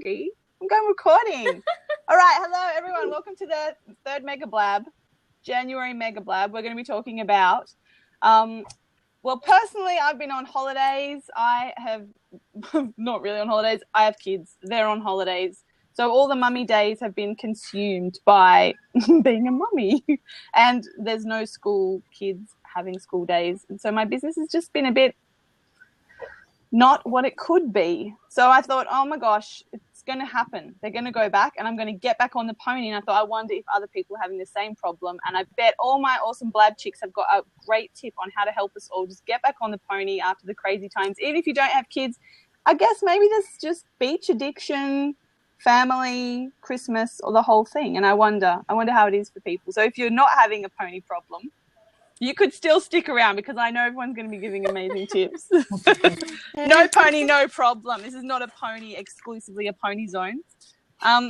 3. I'm going recording. All right. Hello, everyone. Welcome to the third Mega Blab, January Mega Blab. We're going to be talking about, well, personally, I've been on holidays. I have not really on holidays. I have kids. They're on holidays. So all the mummy days have been consumed by being a mummy. And there's no school kids having school days. And so my business has just been a bit not what it could be. So I thought, oh my gosh, it's going to happen. They're going to go back and I'm going to get back on the pony. And I thought, I wonder if other people are having the same problem. And I bet all my awesome Blab chicks have got a great tip on how to help us all just get back on the pony after the crazy times. Even if you don't have kids, I guess maybe there's just beach addiction, family, Christmas, or the whole thing. And I wonder how it is for people. So if you're not having a pony problem, you could still stick around because I know everyone's going to be giving amazing tips. No pony, no problem. This is not a pony, exclusively a pony zone. I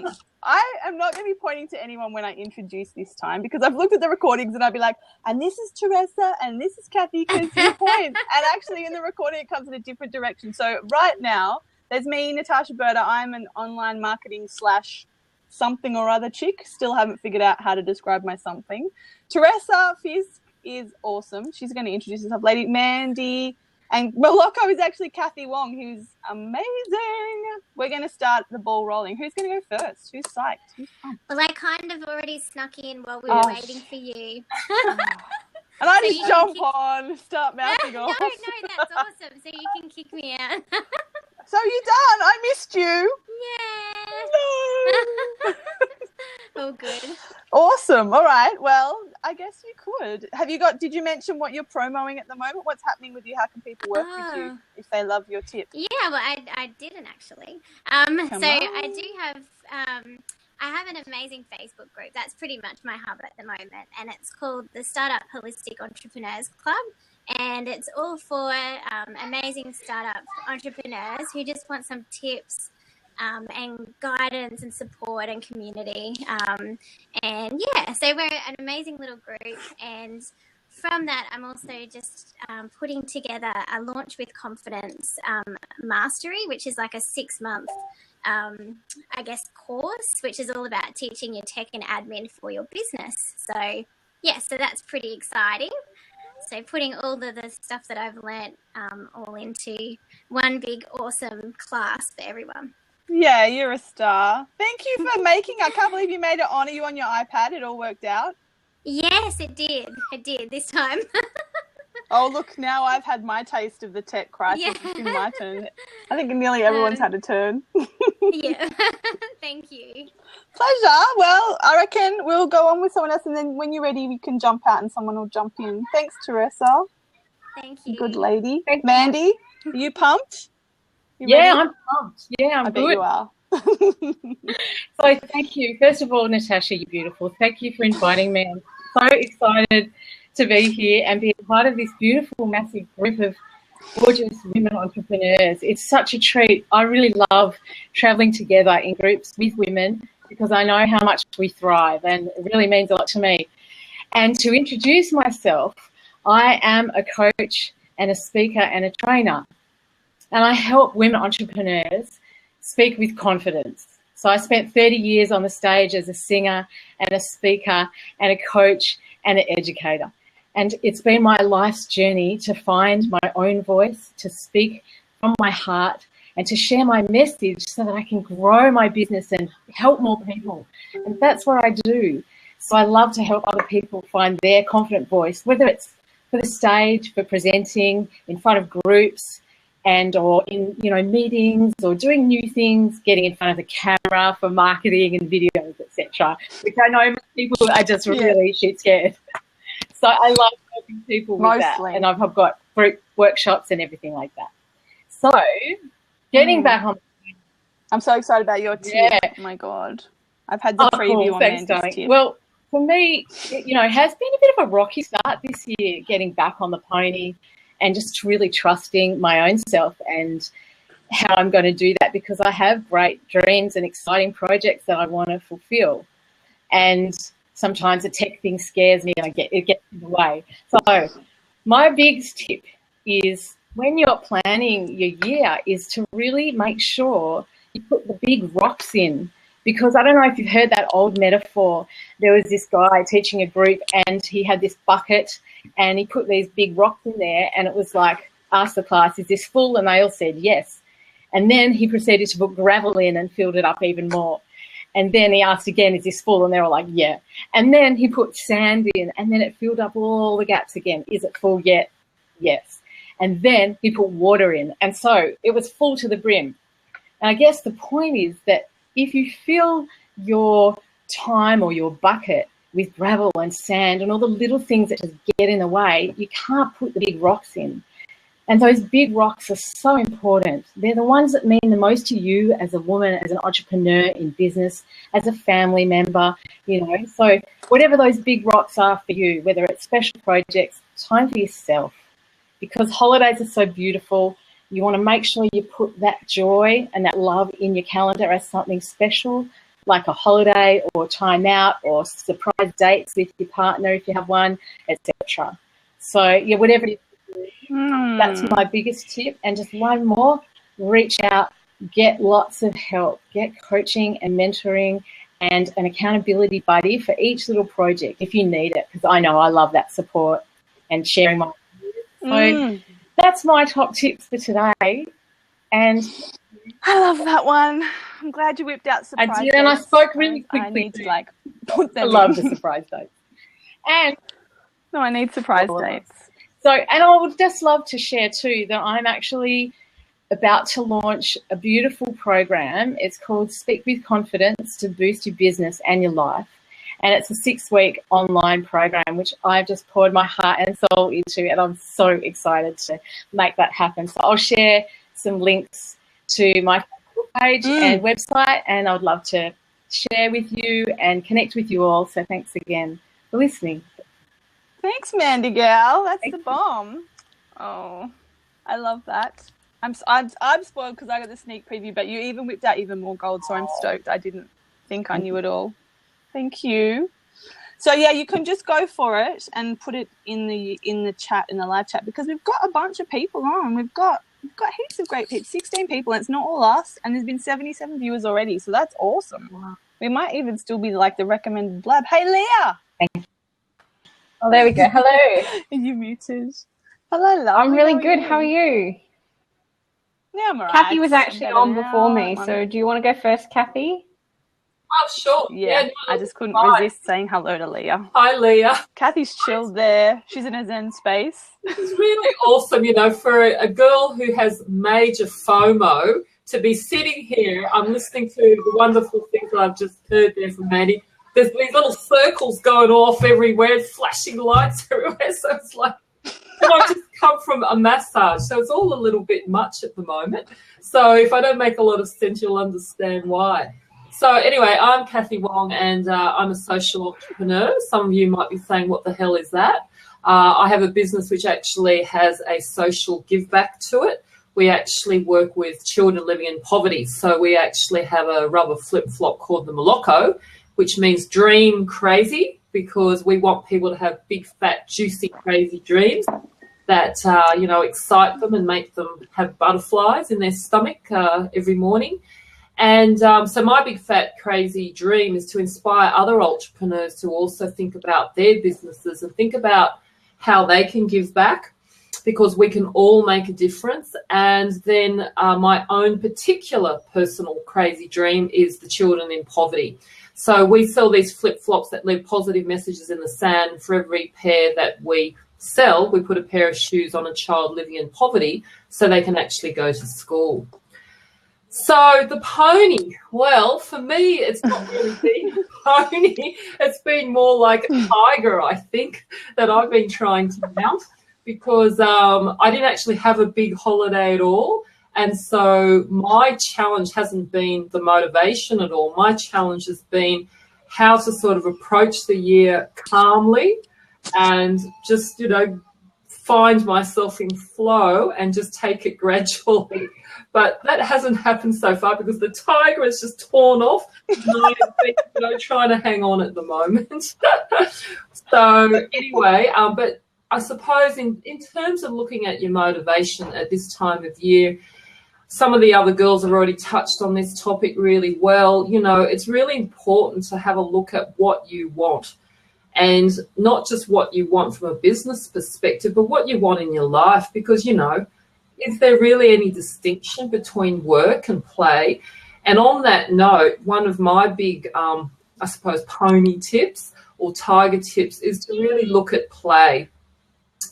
am not going to be pointing to anyone when I introduce this time because I've looked at the recordings and I'd be like, and this is Teresa and this is Kathy because you point. And actually in the recording it comes in a different direction. So right now there's me, Natasha Berta. I'm an online marketing / something or other chick. Still haven't figured out how to describe my something. Teresa Fisk is awesome. She's going to introduce herself. Lady Mandy and Moloko is actually Kathy Wong, who's amazing. We're going to start the ball rolling. Who's going to go first? Who's psyched? Who's pumped? Well, I kind of already snuck in while we were waiting for you. And I just jump on, start mouthing off. No, that's awesome. So you can kick me out. So you're done. I missed you. Yeah. No. Oh, good. Awesome. All right. Well, I guess you could. Did you mention what you're promoting at the moment? What's happening with you? How can people work with you if they love your tip? Yeah, well, I didn't actually. I do have, I have an amazing Facebook group. That's pretty much my hub at the moment. And it's called the Startup Holistic Entrepreneurs Club. And it's all for amazing startup entrepreneurs who just want some tips and guidance and support and community. So we're an amazing little group. And from that, I'm also just putting together a Launch with Confidence mastery, which is like a 6-month, course, which is all about teaching you tech and admin for your business. So that's pretty exciting. So putting all the stuff that I've learnt all into one big awesome class for everyone. Yeah, you're a star. Thank you for I can't believe you made it on. Are you on your iPad? It all worked out? Yes, it did. It did this time. Oh, look, now I've had my taste of the tech crisis. Yeah. It's been my turn. I think nearly everyone's had a turn. Yeah. Thank you. Pleasure. Well, I reckon we'll go on with someone else and then when you're ready, we can jump out and someone will jump in. Thanks, Teresa. Thank you. Good lady. Mandy, are you pumped? I'm pumped. Yeah, I'm I good. Bet you are. So thank you. First of all, Natasha, you're beautiful. Thank you for inviting me. I'm so excited to be here and be a part of this beautiful, massive group of gorgeous women entrepreneurs. It's such a treat. I really love traveling together in groups with women because I know how much we thrive and it really means a lot to me. And to introduce myself, I am a coach and a speaker and a trainer. And I help women entrepreneurs speak with confidence. So I spent 30 years on the stage as a singer and a speaker and a coach and an educator. And it's been my life's journey to find my own voice, to speak from my heart and to share my message so that I can grow my business and help more people. And that's what I do. So I love to help other people find their confident voice, whether it's for the stage, for presenting in front of groups, or in meetings or doing new things, getting in front of the camera for marketing and videos, etc. Which I know people are just really shit scared. So I love helping people with that, and I've got group workshops and everything like that. So getting back on, I'm so excited about your tip. Yeah. Oh my God, I've had the preview on Mandy's tip. Well, for me, it has been a bit of a rocky start this year, getting back on the pony. And just really trusting my own self and how I'm going to do that because I have great dreams and exciting projects that I want to fulfill. And sometimes the tech thing scares me and it gets in the way. So my biggest tip is when you're planning your year is to really make sure you put the big rocks in. Because I don't know if you've heard that old metaphor. There was this guy teaching a group and he had this bucket and he put these big rocks in there and it was like, asked the class, is this full? And they all said yes. And then he proceeded to put gravel in and filled it up even more. And then he asked again, is this full? And they were like, yeah. And then he put sand in and then it filled up all the gaps again. Is it full yet? Yes. And then he put water in. And so it was full to the brim. And I guess the point is that if you fill your time or your bucket with gravel and sand and all the little things that just get in the way, you can't put the big rocks in. And those big rocks are so important. They're the ones that mean the most to you as a woman, as an entrepreneur in business, as a family member, you know. So whatever those big rocks are for you, whether it's special projects, time for yourself. Because holidays are so beautiful. You want to make sure you put that joy and that love in your calendar as something special, like a holiday or time out or surprise dates with your partner if you have one, etc. So, yeah, whatever it is, that's my biggest tip. And just one more, reach out, get lots of help, get coaching and mentoring and an accountability buddy for each little project if you need it, because I know I love that support and sharing my ideas. So, that's my top tips for today. And I love that one. I'm glad you whipped out surprise I did, and I spoke really quickly. I need to put them I love the surprise dates. And no, I need surprise dates. So, and I would just love to share too that I'm actually about to launch a beautiful program. It's called Speak with Confidence to Boost Your Business and Your Life. And it's a 6-week online program, which I've just poured my heart and soul into, and I'm so excited to make that happen. So I'll share some links to my Facebook page and website, and I'd love to share with you and connect with you all. So thanks again for listening. Thanks, Mandy Gal. That's the bomb. Oh, I love that. I'm spoiled because I got the sneak preview, but you even whipped out even more gold, so I'm stoked. I didn't think I knew it all. Thank you. So yeah, you can just go for it and put it in the chat, in the live chat, because we've got a bunch of people on. We've got heaps of great people, 16 people, and it's not all us. And there's been 77 viewers already, so that's awesome. Wow. We might even still be like the recommended blab. Hey, Leah. Thank you. Oh, there we go. Hello. Are you muted? Hello, love. I'm really good. How are you? Yeah, I'm alright. Kathy was actually on before me, so do you want to go first, Kathy? Oh, sure. Yeah, no, I just couldn't resist saying hello to Leah. Hi, Leah. Kathy's chilled there. She's in a zen space. It's really awesome, you know, for a girl who has major FOMO to be sitting here. I'm listening to the wonderful things that I've just heard there from Mandy. There's these little circles going off everywhere, flashing lights everywhere. So it's like, and I've just come from a massage. So it's all a little bit much at the moment. So if I don't make a lot of sense, you'll understand why. So anyway, I'm Kathy Wong, and I'm a social entrepreneur. Some of you might be saying, what the hell is that? I have a business which actually has a social give back to it. We actually work with children living in poverty. So we actually have a rubber flip-flop called the Moloko, which means dream crazy, because we want people to have big, fat, juicy, crazy dreams that, excite them and make them have butterflies in their stomach every morning. And so my big, fat, crazy dream is to inspire other entrepreneurs to also think about their businesses and think about how they can give back, because we can all make a difference. And then my own particular personal crazy dream is the children in poverty. So we sell these flip-flops that leave positive messages in the sand. For every pair that we sell, we put a pair of shoes on a child living in poverty so they can actually go to school. So the pony, well, for me, it's not really been a pony. It's been more like a tiger, I think, that I've been trying to mount, because I didn't actually have a big holiday at all. And so my challenge hasn't been the motivation at all. My challenge has been how to sort of approach the year calmly and just, find myself in flow and just take it gradually. But that hasn't happened so far because the tiger is just torn off. Trying to hang on at the moment. So anyway, but I suppose in terms of looking at your motivation at this time of year, some of the other girls have already touched on this topic really well. You know, it's really important to have a look at what you want, and not just what you want from a business perspective, but what you want in your life. Because, you know, is there really any distinction between work and play? And on that note, one of my big, I suppose, pony tips or tiger tips is to really look at play.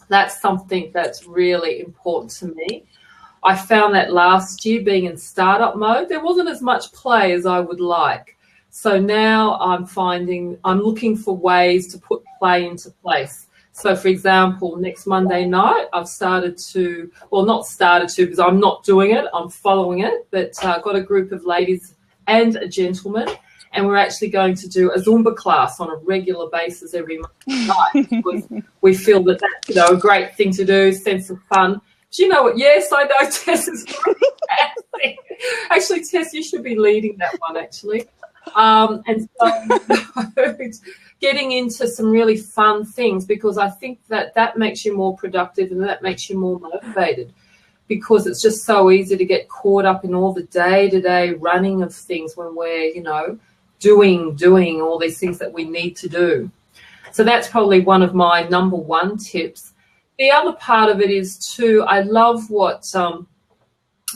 That's something that's really important to me. I found that last year, being in startup mode, there wasn't as much play as I would like. So now I'm looking for ways to put play into place. So, for example, next Monday night, I've started to, well, not started to because I'm not doing it, I'm following it, but I've got a group of ladies and a gentleman, and we're actually going to do a Zumba class on a regular basis every Monday night because we feel that that's, you know, a great thing to do, sense of fun. Do you know what? Yes, I know Tess is fantastic. Actually, Tess, you should be leading that one, actually. And so getting into some really fun things, because I think that makes you more productive and that makes you more motivated, because it's just so easy to get caught up in all the day-to-day running of things when we're, you know, doing all these things that we need to do. So that's probably one of my number one tips. The other part of it is too, I love what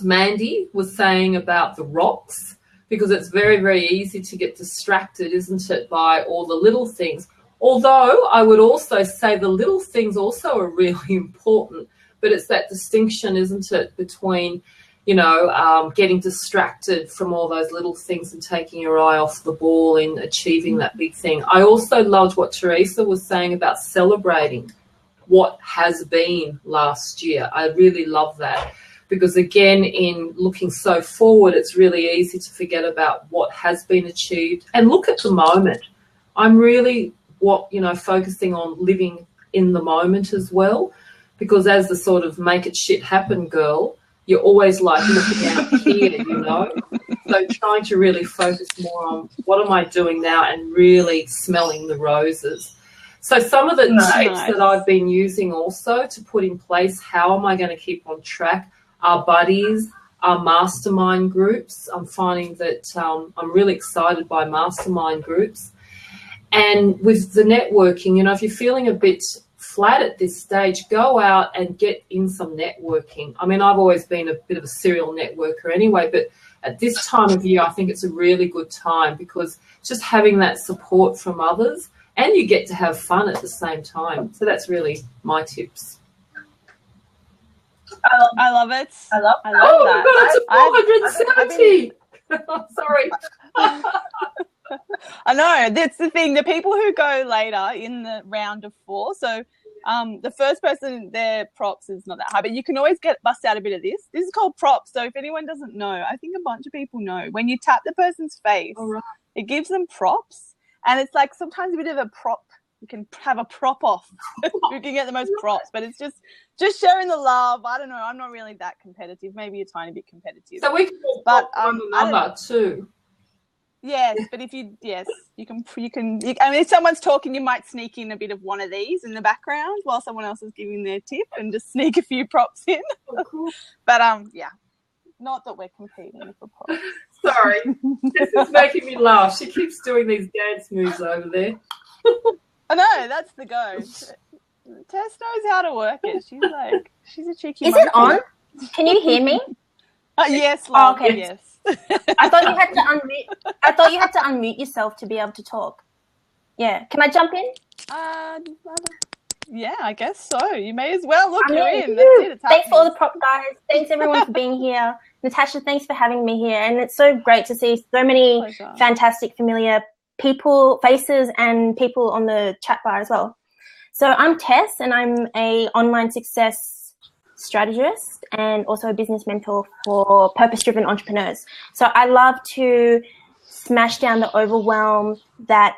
Mandy was saying about the rocks, because it's very, very easy to get distracted, isn't it, by all the little things. Although I would also say the little things also are really important, but it's that distinction, isn't it, between, you know, getting distracted from all those little things and taking your eye off the ball in achieving that big thing. I also loved what Teresa was saying about celebrating what has been last year. I really love that, because again, in looking so forward, it's really easy to forget about what has been achieved and look at the moment. I'm really focusing on living in the moment as well, because as the sort of make it shit happen girl, you're always like looking out here, you know. So trying to really focus more on what am I doing now and really smelling the roses. So some of the tips that I've been using also to put in place, how am I going to keep on track, are buddies, are mastermind groups. I'm finding that I'm really excited by mastermind groups. And with the networking, you know, if you're feeling a bit flat at this stage, go out and get in some networking. I mean, I've always been a bit of a serial networker anyway, but at this time of year, I think it's a really good time, because just having that support from others, and you get to have fun at the same time. So that's really my tips. I love it. I love oh that. God, it's 470. Sorry. I know, that's the thing. The people who go later in the round of 4, so the first person, their props is not that high, but you can always bust out a bit of this. This is called props. So if anyone doesn't know, I think a bunch of people know. When you tap the person's face, it gives them props. And it's like sometimes a bit of a prop. You can have a prop off. You can get the most props, but it's just sharing the love. I don't know. I'm not really that competitive. Maybe a tiny bit competitive. So we can all prop one another too. Yes, but if you can. I mean, if someone's talking, you might sneak in a bit of one of these in the background while someone else is giving their tip, and just sneak a few props in. Oh, cool. But yeah, not that we're competing for props. Sorry, this is making me laugh. She keeps doing these dance moves over there. I know, that's the go. Tess knows how to work it. She's a cheeky. Is it on? Can you hear me? Yes, love. Oh, okay. Yes. I thought you had to unmute. I thought you had to unmute yourself to be able to talk. Yeah. Can I jump in? Yeah, I guess so. You may as well. Look, you're in. That's it. It's thanks for all the prop guys. Thanks everyone for being here. Natasha, thanks for having me here. And it's so great to see so many fantastic, familiar people, faces, and people on the chat bar as well. So I'm Tess, and I'm a online success strategist and also a business mentor for purpose-driven entrepreneurs. So I love to smash down the overwhelm that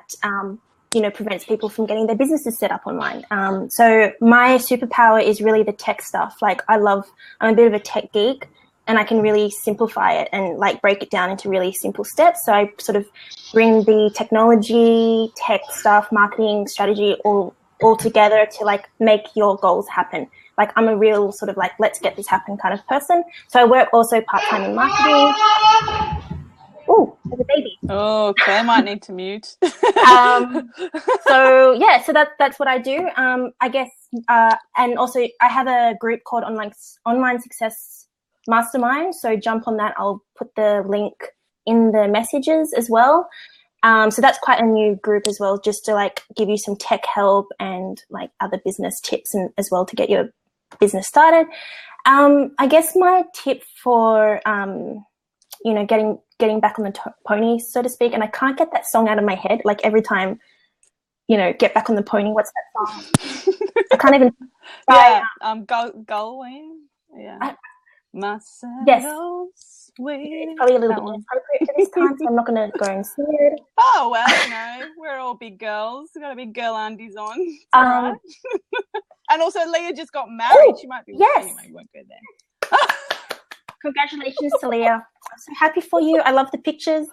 prevents people from getting their businesses set up online. So my superpower is really the tech stuff. Like I'm a bit of a tech geek, and I can really simplify it and like break it down into really simple steps. So I sort of bring the technology, tech stuff, marketing, strategy all together to like make your goals happen. Like I'm a real sort of like, let's get this happen kind of person. So I work also part-time in marketing. Oh, there's a baby. Oh, Claire might need to mute. So yeah, so that's what I do. I guess, and also I have a group called Online Success Mastermind. So jump on that. I'll put the link in the messages as well. So that's quite a new group as well, just to like give you some tech help and like other business tips and as well to get your business started. I guess my tip for, getting back on the pony, so to speak, and I can't get that song out of my head. Like every time, get back on the pony. What's that song? I can't even. Yeah, Gullwing. Yeah. Yes. It's probably a little bit inappropriate for this time, so I'm not going to go and sing it. Oh, well, we're all big girls. We've got a big girl undies on. It's all right. And also, Leah just got married. She might be yes. You won't go there. Congratulations to Leah. I'm so happy for you. I love the pictures.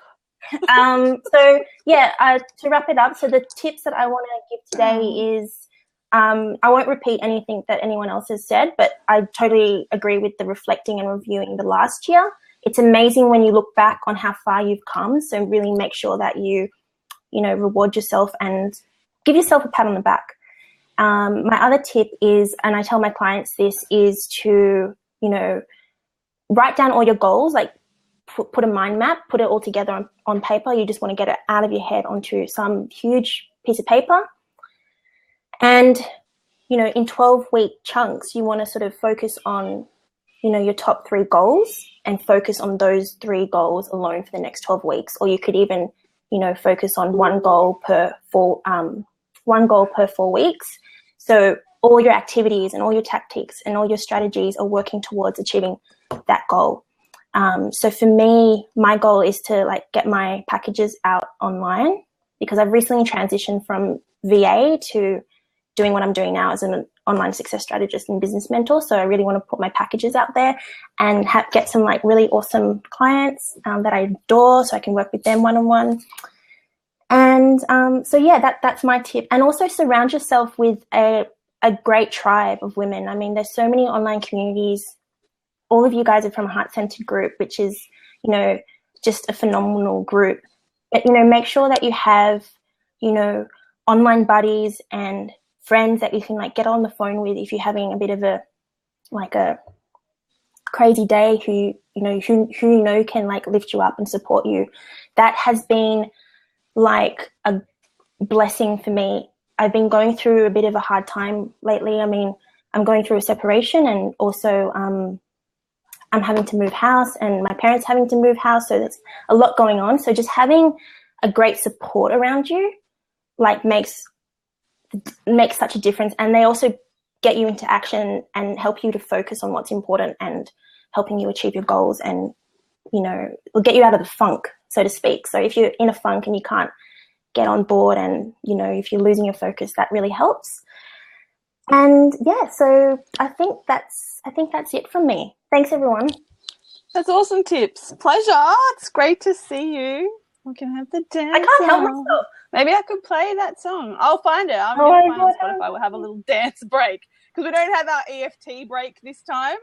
So, yeah, to wrap it up, so the tips that I want to give today is I won't repeat anything that anyone else has said, but I totally agree with the reflecting and reviewing the last year. It's amazing when you look back on how far you've come. So really make sure that you reward yourself and give yourself a pat on the back. My other tip is, and I tell my clients this, is to, write down all your goals, like put a mind map, put it all together on paper. You just want to get it out of your head onto some huge piece of paper. And, in 12-week chunks, you want to sort of focus on, your top 3 goals and focus on those 3 goals alone for the next 12 weeks. Or you could even, focus on one goal per 4 weeks. So all your activities and all your tactics and all your strategies are working towards achieving that goal. So for me, my goal is to get my packages out online, because I've recently transitioned from VA to doing what I'm doing now as an online success strategist and business mentor. So I really want to put my packages out there and get some really awesome clients that I adore, so I can work with them one-on-one. And so yeah, that's my tip. And also surround yourself with a great tribe of women. I mean, there's so many online communities. All of you guys are from Heart Centered Group, which is, just a phenomenal group. But, make sure that you have, online buddies and friends that you can get on the phone with if you're having a bit of a crazy day, who can lift you up and support you. That has been a blessing for me. I've been going through a bit of a hard time lately. I mean, I'm going through a separation, and also I'm having to move house, and my parents having to move house. So there's a lot going on. So just having a great support around you makes such a difference. And they also get you into action and help you to focus on what's important and helping you achieve your goals, and will get you out of the funk, so to speak. So if you're in a funk and you can't get on board, and if you're losing your focus, that really helps. And yeah, so I think that's it from me. Thanks, everyone. That's awesome tips. Pleasure. It's great to see you. We can have the dance. I can't help myself. Maybe I could play that song. I'll find it. I'm going to find it on Spotify. We'll have a little dance break, because we don't have our EFT break this time.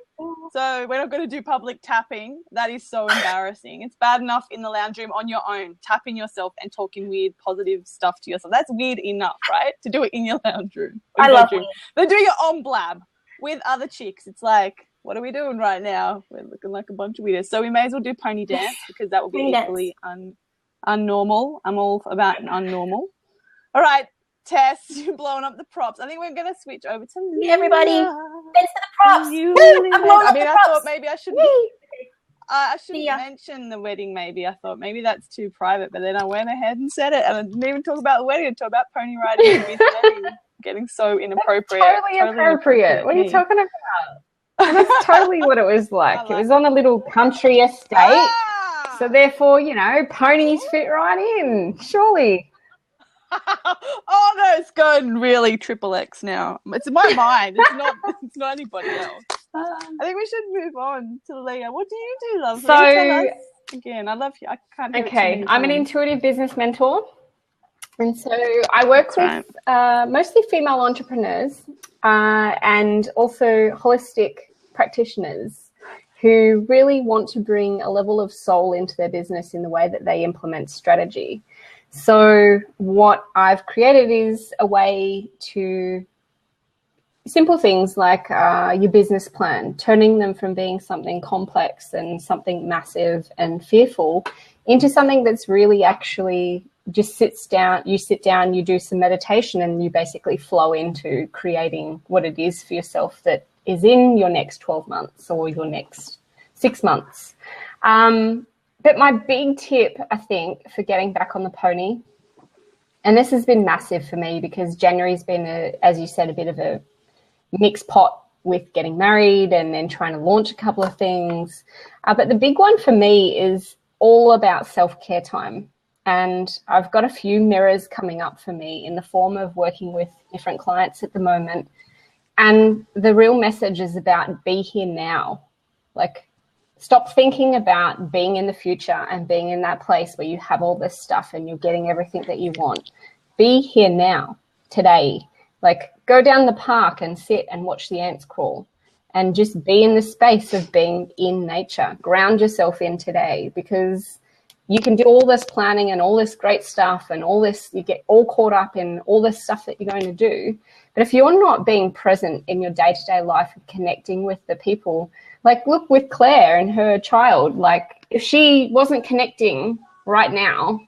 So we're not going to do public tapping. That is so embarrassing. It's bad enough in the lounge room on your own, tapping yourself and talking weird, positive stuff to yourself. That's weird enough, right? To do it in your lounge room. I love it. Then do your on blab with other chicks. It's like, what are we doing right now? We're looking like a bunch of weirdos. So we may as well do pony dance, because that will be equally unnormal. I'm all about unnormal. All right, Tess, you're blowing up the props. I think we're going to switch over to Leah. Everybody, thanks for the props. I'm blowing up the props. I thought maybe I should mention the wedding. Maybe I thought maybe that's too private, but then I went ahead and said it, and I didn't even talk about the wedding. I talked about pony riding and wedding. Getting so inappropriate. Totally appropriate. What are you talking about? That's totally what it was like. It was on a little country estate. So therefore, ponies fit right in, surely. Oh no, it's going really triple X now. It's in my mind. It's not anybody else. I think we should move on to Leah. What do you do, lovely? So again, I love you. I can't. Okay, I'm an intuitive business mentor. And so I work with mostly female entrepreneurs and also holistic practitioners who really want to bring a level of soul into their business in the way that they implement strategy. So what I've created is a way to simple things like your business plan, turning them from being something complex and something massive and fearful into something that's really actually just sits down, you do some meditation, and you basically flow into creating what it is for yourself that is in your next 12 months or your next 6 months. But my big tip, I think, for getting back on the pony, and this has been massive for me because January's been, as you said, a bit of a mixed pot with getting married and then trying to launch a couple of things. But the big one for me is all about self-care time. And I've got a few mirrors coming up for me in the form of working with different clients at the moment. And the real message is about be here now. Like, stop thinking about being in the future and being in that place where you have all this stuff and you're getting everything that you want. Be here now, today. Like, go down the park and sit and watch the ants crawl and just be in the space of being in nature. Ground yourself in today, because you can do all this planning and all this great stuff and all this, you get all caught up in all this stuff that you're going to do. But if you're not being present in your day-to-day life and connecting with the people, like look with Claire and her child, like if she wasn't connecting right now,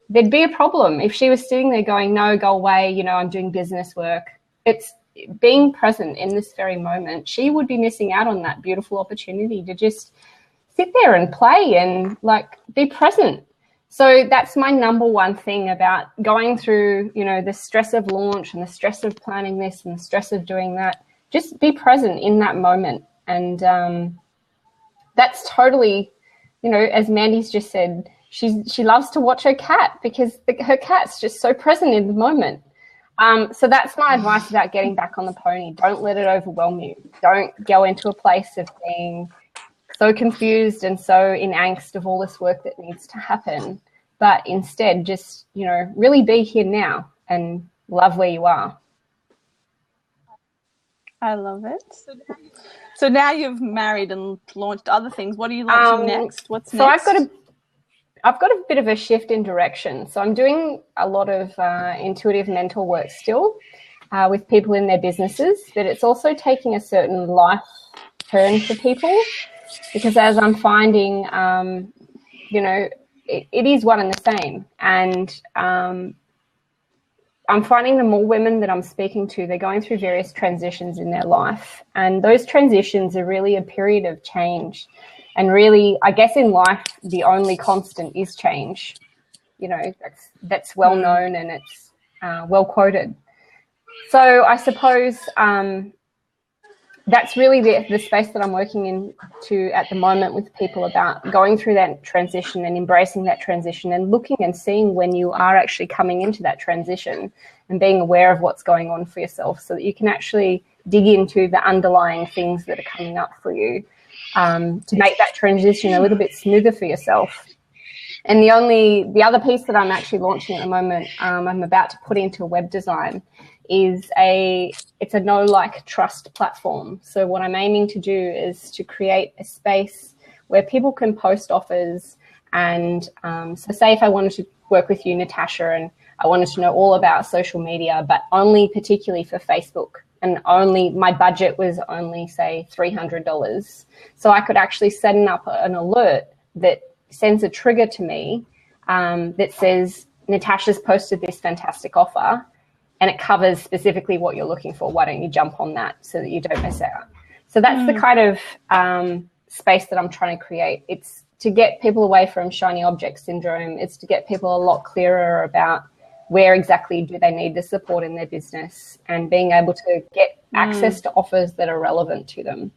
there'd be a problem. If she was sitting there going, no, go away, you know, I'm doing business work. It's being present in this very moment. She would be missing out on that beautiful opportunity to just sit there and play and like be present. So that's my number one thing about going through, you know, the stress of launch and the stress of planning this and the stress of doing that. Just be present in that moment. And that's totally, you know, as Mandy's just said, she loves to watch her cat because her cat's just so present in the moment. So that's my advice about getting back on the pony. Don't let it overwhelm you. Don't go into a place of being so confused and so in angst of all this work that needs to happen. But instead, just, you know, really be here now and love where you are. I love it. So now you've married and launched other things. What are you launching next? What's next? So I've got a bit of a shift in direction. So I'm doing a lot of intuitive mental work still with people in their businesses, but it's also taking a certain life turn for people, because as I'm finding, you know, it is one and the same. And I'm finding the more women that I'm speaking to, they're going through various transitions in their life. And those transitions are really a period of change. And really, I guess in life, the only constant is change. You know, that's well known and it's well quoted. So I suppose that's really the space that I'm working into at the moment with people, about going through that transition and embracing that transition and looking and seeing when you are actually coming into that transition and being aware of what's going on for yourself so that you can actually dig into the underlying things that are coming up for you to make that transition a little bit smoother for yourself. And the other piece that I'm actually launching at the moment, I'm about to put into web design, is it's a know, like, trust platform. So what I'm aiming to do is to create a space where people can post offers. And so say if I wanted to work with you, Natasha, and I wanted to know all about social media, but only particularly for Facebook, and only my budget was only, say, $300. So I could actually set up an alert that sends a trigger to me that says, Natasha's posted this fantastic offer, and it covers specifically what you're looking for. Why don't you jump on that so that you don't miss out? So that's the kind of space that I'm trying to create. It's to get people away from shiny object syndrome. It's to get people a lot clearer about where exactly do they need the support in their business and being able to get access to offers that are relevant to them.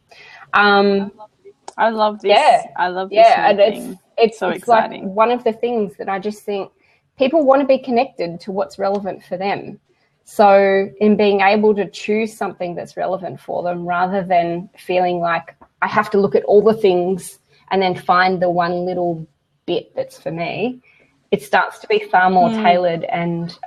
I love this. Yeah. I love this. Yeah, and it's so exciting. Like one of the things that I just think people want to be connected to what's relevant for them. So in being able to choose something that's relevant for them rather than feeling like I have to look at all the things and then find the one little bit that's for me, it starts to be far more tailored and,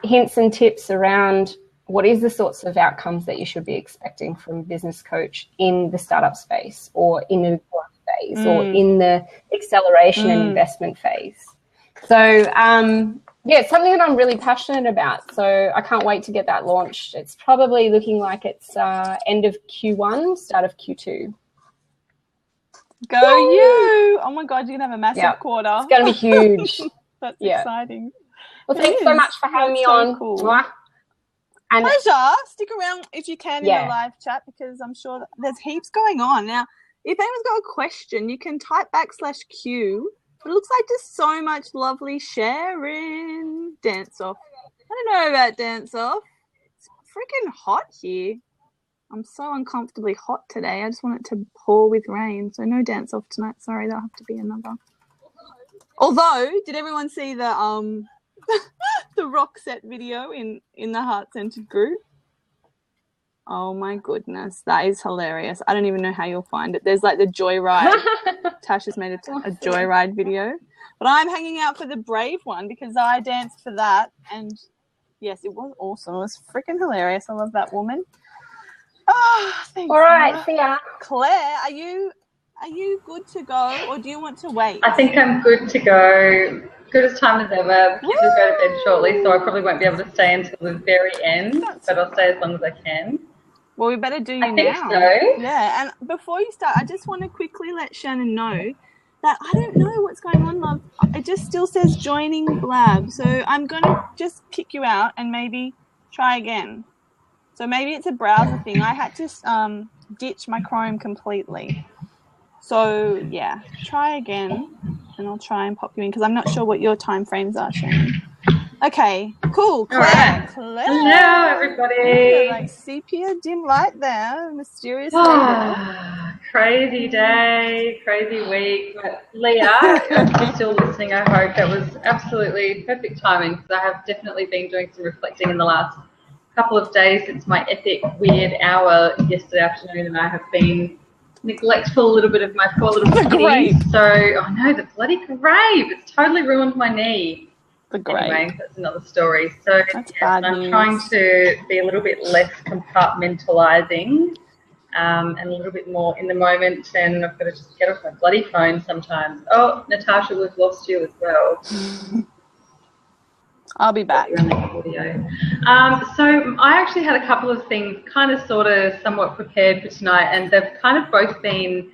hints and tips around what is the sorts of outcomes that you should be expecting from a business coach in the startup space or in the growth phase or in the acceleration and investment phase. So, it's something that I'm really passionate about. So I can't wait to get that launched. It's probably looking like it's end of Q1, start of Q2. Go you! Oh my God, you're gonna have a massive quarter. It's gonna be huge. That's exciting. Well, thanks so much for having me on. Cool. And pleasure. Stick around if you can in the live chat because I'm sure that there's heaps going on. Now, if anyone's got a question, you can type /Q. But it looks like just so much lovely sharing. Dance off. I don't know about dance off. It's freaking hot here. I'm so uncomfortably hot today. I just want it to pour with rain. So no dance off tonight. Sorry, that'll have to be another. Although, did everyone see the the rock set video in the Heart Centered group? Oh my goodness, that is hilarious. I don't even know how you'll find it. There's like the Joyride. Tasha's made a Joyride video. But I'm hanging out for the Brave one because I danced for that. And yes, it was awesome. It was freaking hilarious. I love that woman. Oh, thanks. All right, see ya. Claire, are you good to go or do you want to wait? I think I'm good to go. Good as time as ever. Kids will go to bed shortly, so I probably won't be able to stay until the very end, but I'll stay as long as I can. Well, we better do you now. I think so. Yeah, and before you start, I just want to quickly let Shannon know that I don't know what's going on, love. It just still says joining Blab, so I'm going to just kick you out and maybe try again. So maybe it's a browser thing. I had to ditch my Chrome completely. So, yeah, try again, and I'll try and pop you in because I'm not sure what your time frames are, Shannon. Okay, cool. Claire. Right. Claire. Hello, everybody. Like sepia dim light there, mysterious. Crazy day, crazy week. But Leah, if you're still listening, I hope that was absolutely perfect timing because I have definitely been doing some reflecting in the last couple of days since my epic weird hour yesterday afternoon, and I have been neglectful a little bit of my poor little kitties. So, oh no, the bloody grave. It's totally ruined my knee. The grave. Anyway, that's another story. So bad I'm news. trying to be a little bit less compartmentalising and a little bit more in the moment, and I've got to just get off my bloody phone sometimes. Oh, Natasha, we've lost you as well. I'll be back. You're on the audio. So I actually had a couple of things kind of sort of somewhat prepared for tonight, and they've kind of both been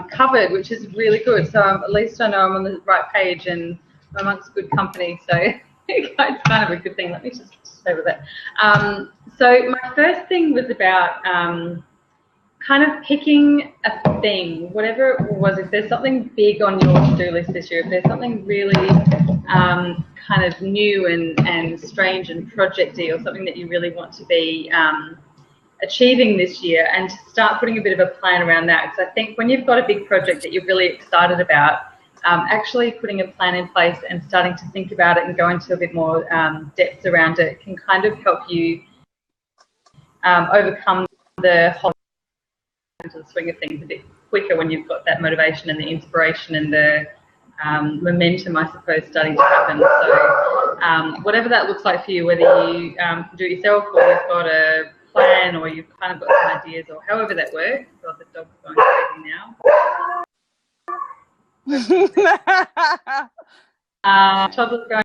covered, which is really good. So at least I know I'm on the right page and amongst good company, so it's kind of a good thing. Let me just stay with it. So my first thing was about kind of picking a thing, whatever it was. If there's something big on your to-do list this year, if there's something really kind of new and strange and projecty, or something that you really want to be achieving this year, and to start putting a bit of a plan around that. Because I think when you've got a big project that you're really excited about, actually putting a plan in place and starting to think about it and go into a bit more depth around it can kind of help you overcome the whole into the swing of things a bit quicker when you've got that motivation and the inspiration and the momentum, I suppose, starting to happen. So whatever that looks like for you, whether you do it yourself or you've got a plan or you've kind of got some ideas or however that works. God, the dog's going crazy now. Toddler's going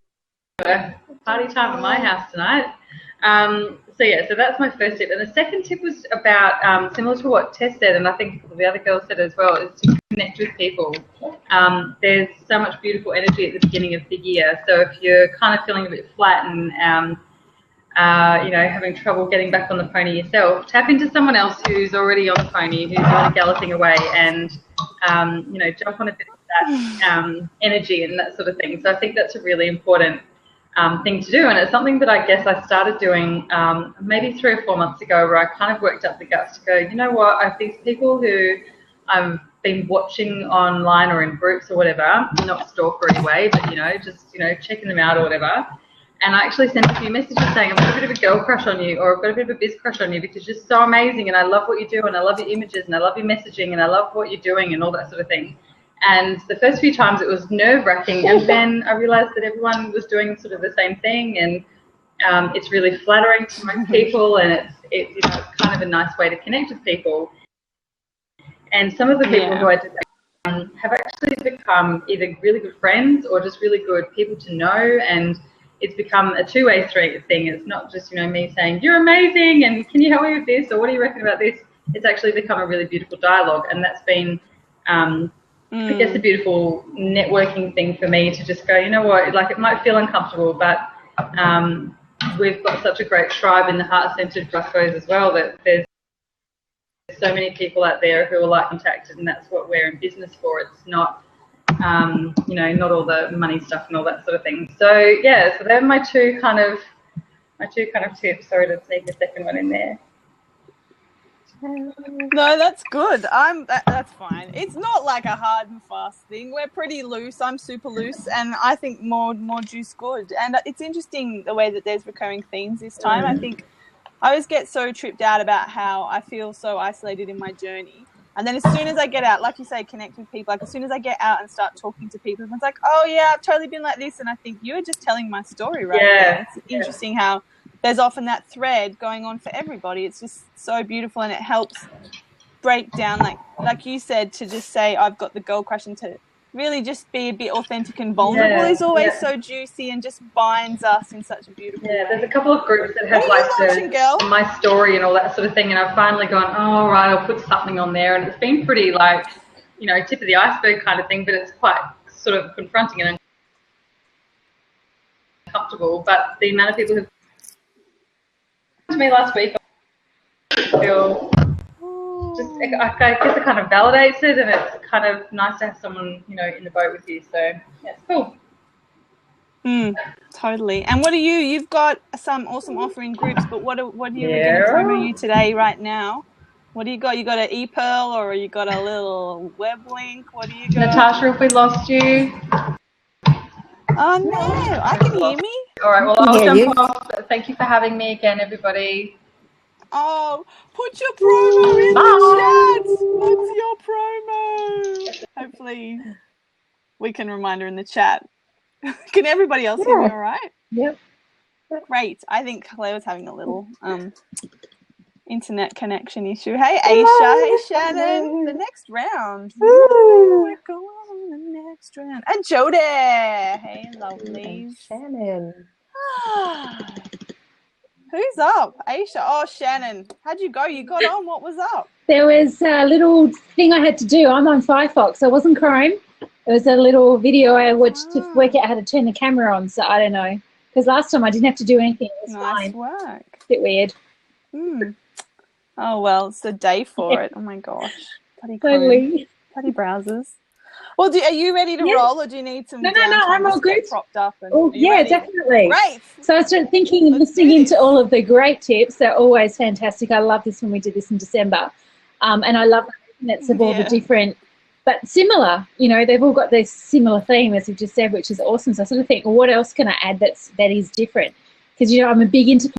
to a party time at my house tonight. So that's my first tip. And the second tip was about, similar to what Tess said, and I think the other girl said as well, is to connect with people. There's so much beautiful energy at the beginning of the year. So if you're kind of feeling a bit flat and, having trouble getting back on the pony yourself, tap into someone else who's already on the pony, who's really galloping away, and, jump on a bit of that energy and that sort of thing. So I think that's a really important thing to do, and it's something that I guess I started doing maybe 3 or 4 months ago, where I kind of worked up the guts to go, you know what, I have these people who I've been watching online or in groups or whatever, not stalker anyway, but just checking them out or whatever, and I actually sent a few messages saying, I've got a bit of a girl crush on you, or I've got a bit of a biz crush on you because you're so amazing and I love what you do and I love your images and I love your messaging and I love what you're doing and all that sort of thing. And the first few times it was nerve-wracking, and then I realised that everyone was doing sort of the same thing, and it's really flattering to most people, and it's you know, it's kind of a nice way to connect with people. And some of the people who I did that have actually become either really good friends or just really good people to know, and it's become a two-way thing. It's not just, you know, me saying, you're amazing, and can you help me with this, or what do you reckon about this? It's actually become a really beautiful dialogue, and that's been I guess a beautiful networking thing for me to just go, you know what, like it might feel uncomfortable, but we've got such a great tribe in the heart-centered Bruscos as well, that there's so many people out there who are like contacted, and that's what we're in business for. It's not, you know, not all the money stuff and all that sort of thing. So yeah, so they're my two kind of tips. Sorry to sneak a second one in there. No, that's good. That's fine. It's not like a hard and fast thing. We're pretty loose. I'm super loose, and I think more juice good. And it's interesting the way that there's recurring themes this time. I think I always get so tripped out about how I feel so isolated in my journey. And then as soon as I get out, like you say, connect with people, like as soon as I get out and start talking to people, everyone's like, oh yeah, I've totally been like this. And I think you were just telling my story right now. It's interesting how there's often that thread going on for everybody. It's just so beautiful, and it helps break down, like you said, to just say, I've got the girl crush, and to really just be a bit authentic and vulnerable is always so juicy and just binds us in such a beautiful way. There's a couple of groups that have like my story and all that sort of thing, and I've finally gone, oh, right, I'll put something on there, and it's been pretty like, you know, tip of the iceberg kind of thing, but it's quite sort of confronting and uncomfortable. But the amount of people who've to me last week, I feel just, I guess it kind of validates it, and it's kind of nice to have someone, you know, in the boat with you. So yeah, it's cool. Totally. And what are you? You've got some awesome offering groups, but what are you going to promo you today, right now? What do you got? You got an ePearl, or you got a little web link? What do you got? Natasha, if we lost you. Oh no, I can hear me. All right, well, I'll jump off. Thank you for having me again, everybody. Oh, put your promo in the chat. What's your promo? Hopefully we can remind her in the chat. Can everybody else hear me all right? Yep. Great. I think Claire was having a little internet connection issue. Hey, Aisha. Hey, Shannon. The next round. We're going on the next round. And Jodie. Hey, lovelies. Shannon. Who's up? Aisha. Oh, Shannon. How'd you go? You got on. What was up? There was a little thing I had to do. I'm on Firefox, so it wasn't Chrome. It was a little video I watched to work out how to turn the camera on, so I don't know. Because last time I didn't have to do anything. It was fine. Work. Bit weird. Oh, well, it's the day for it. Oh, my gosh. Bloody Totally. Bloody browsers. Well, are you ready to roll, or do you need some No, I'm all good. Propped up and ready? Definitely. Great. So I started thinking and listening into all of the great tips. They're always fantastic. I love this when we did this in December. And I love the minutes of all the different, but similar, you know, they've all got this similar theme, as you've just said, which is awesome. So I sort of think, well, what else can I add that is different? Because, you know, I'm a big into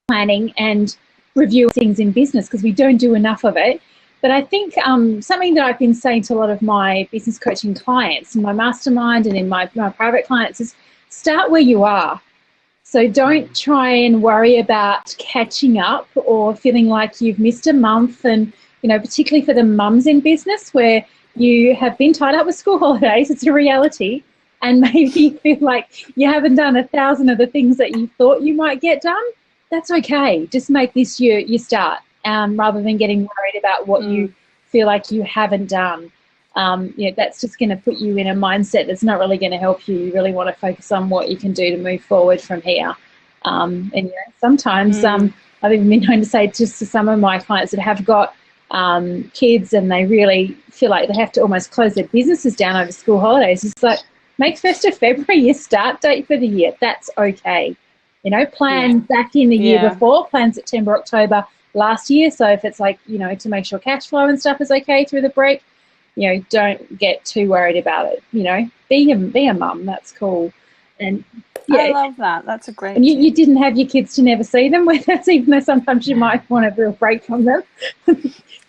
planning and reviewing things in business, because we don't do enough of it. But I think something that I've been saying to a lot of my business coaching clients in my mastermind and in my private clients is start where you are. So don't try and worry about catching up or feeling like you've missed a month. And, you know, particularly for the mums in business where you have been tied up with school holidays, it's a reality. And maybe you feel like you haven't done 1,000 of the things that you thought you might get done. That's okay. Just make this your start. Rather than getting worried about what you feel like you haven't done. You know, that's just going to put you in a mindset that's not really going to help you. You really want to focus on what you can do to move forward from here. And you know, sometimes I've even been known to say just to some of my clients that have got kids and they really feel like they have to almost close their businesses down over school holidays. It's like, make 1st of February your start date for the year. That's okay. You know, plan back in the year before, plan September, October last year. So if it's like, you know, to make sure cash flow and stuff is okay through the break, you know, don't get too worried about it. You know, be a mum. That's cool. And I love that. That's a great. And you didn't have your kids to never see them with us, even though sometimes you might want a real break from them.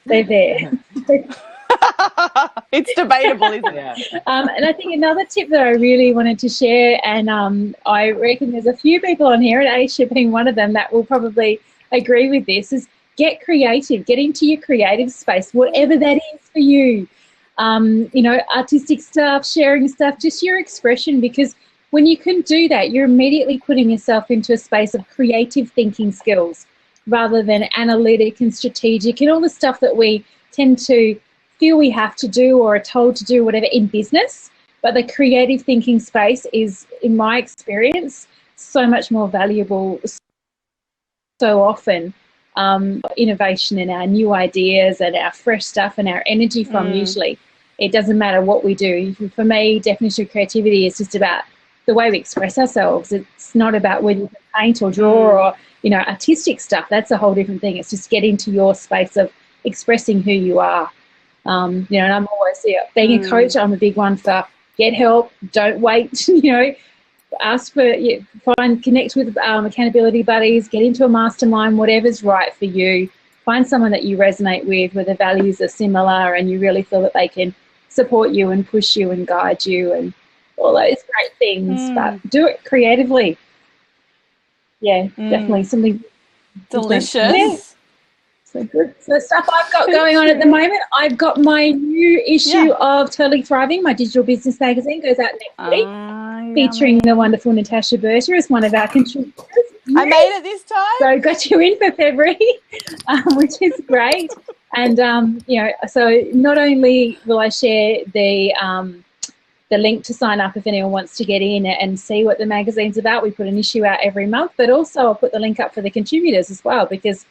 They're there. It's debatable, isn't it? Yeah. And I think another tip that I really wanted to share, and I reckon there's a few people on here, and Aisha being one of them, that will probably agree with this, is get creative. Get into your creative space, whatever that is for you. Artistic stuff, sharing stuff, just your expression, because when you can do that, you're immediately putting yourself into a space of creative thinking skills rather than analytic and strategic and all the stuff that we tend to feel we have to do or are told to do, whatever, in business. But the creative thinking space is, in my experience, so much more valuable so often. Innovation and our new ideas and our fresh stuff and our energy from usually. It doesn't matter what we do. For me, definition of creativity is just about the way we express ourselves. It's not about whether you can paint or draw or, artistic stuff. That's a whole different thing. It's just get into your space of expressing who you are. And I'm always, being a coach, I'm a big one for get help, don't wait, ask for, connect with accountability buddies, get into a mastermind, whatever's right for you. Find someone that you resonate with, where the values are similar and you really feel that they can support you and push you and guide you and all those great things. But do it creatively. Yeah, definitely something delicious. Yeah. So good. So stuff I've got going on at the moment. I've got my new issue of Totally Thriving, my digital business magazine, goes out next week, featuring the wonderful Natasha Berta as one of our contributors. I made it this time. So got you in for February, which is great. And so not only will I share the link to sign up if anyone wants to get in and see what the magazine's about. We put an issue out every month, but also I'll put the link up for the contributors as well, because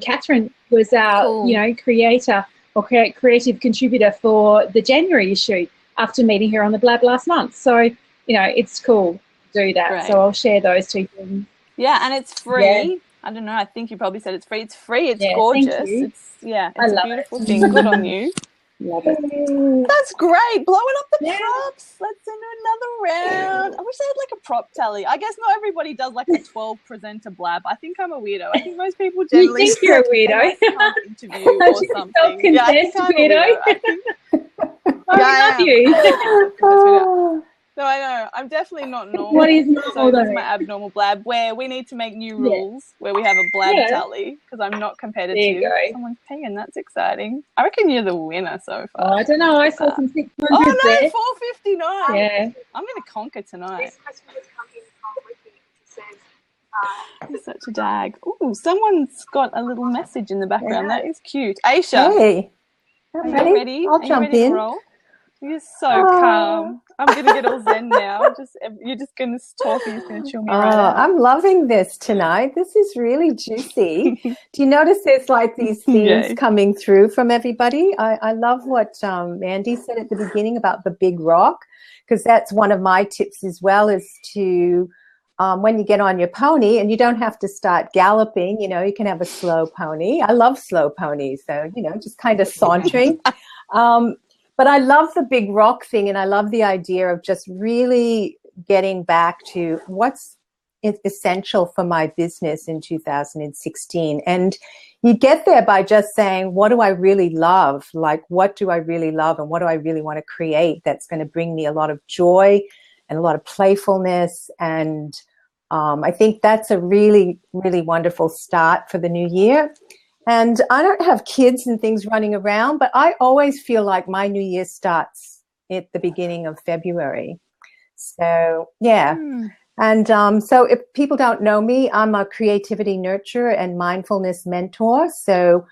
Catherine was our, creator or creative contributor for the January issue after meeting her on the Blab last month. So, it's cool to do that. Great. So I'll share those two things. Yeah, and it's free. Yeah. I don't know. I think you probably said it's free. It's free. It's Yeah, gorgeous. thank you. It's a beautiful thing. Good on you. Love it. That's great. Blowing up the props. Let's do another round. I wish they had like a prop tally. I guess not everybody does like a 12 presenter blab. I think I'm a weirdo. I think most people generally You think you're a weirdo? interview or something. Yeah, I think I'm weirdo. I love you. No, I know. I'm definitely not normal. What is normal, so this though? is my abnormal blab, where we need to make new rules, where we have a blab tally, because I'm not competitive. There you go. Someone's paying. That's exciting. I reckon you're the winner so far. Oh, I don't know. I saw some 600 Oh, no, there. 459. Yeah. I'm going to conquer tonight. You're such a dag. Ooh, someone's got a little message in the background. That is cute. Aisha. Hey. Are you ready? I'll Are you jump ready to in. roll? You're so calm. I'm going to get all zen now. You're just going to talk and you're just going to chill me right out. I'm loving this tonight. This is really juicy. Do you notice there's like these themes coming through from everybody? I love what Mandy said at the beginning about the big rock, because that's one of my tips as well, is to, when you get on your pony, and you don't have to start galloping, you can have a slow pony. I love slow ponies, so, just kind of sauntering. But I love the big rock thing, and I love the idea of just really getting back to what's essential for my business in 2016. And you get there by just saying, what do I really love? Like, what do I really love, and what do I really want to create that's going to bring me a lot of joy and a lot of playfulness? And I think that's a really, really wonderful start for the new year. And I don't have kids and things running around, but I always feel like my new year starts at the beginning of February. So, yeah. And so if people don't know me, I'm a creativity nurturer and mindfulness mentor. So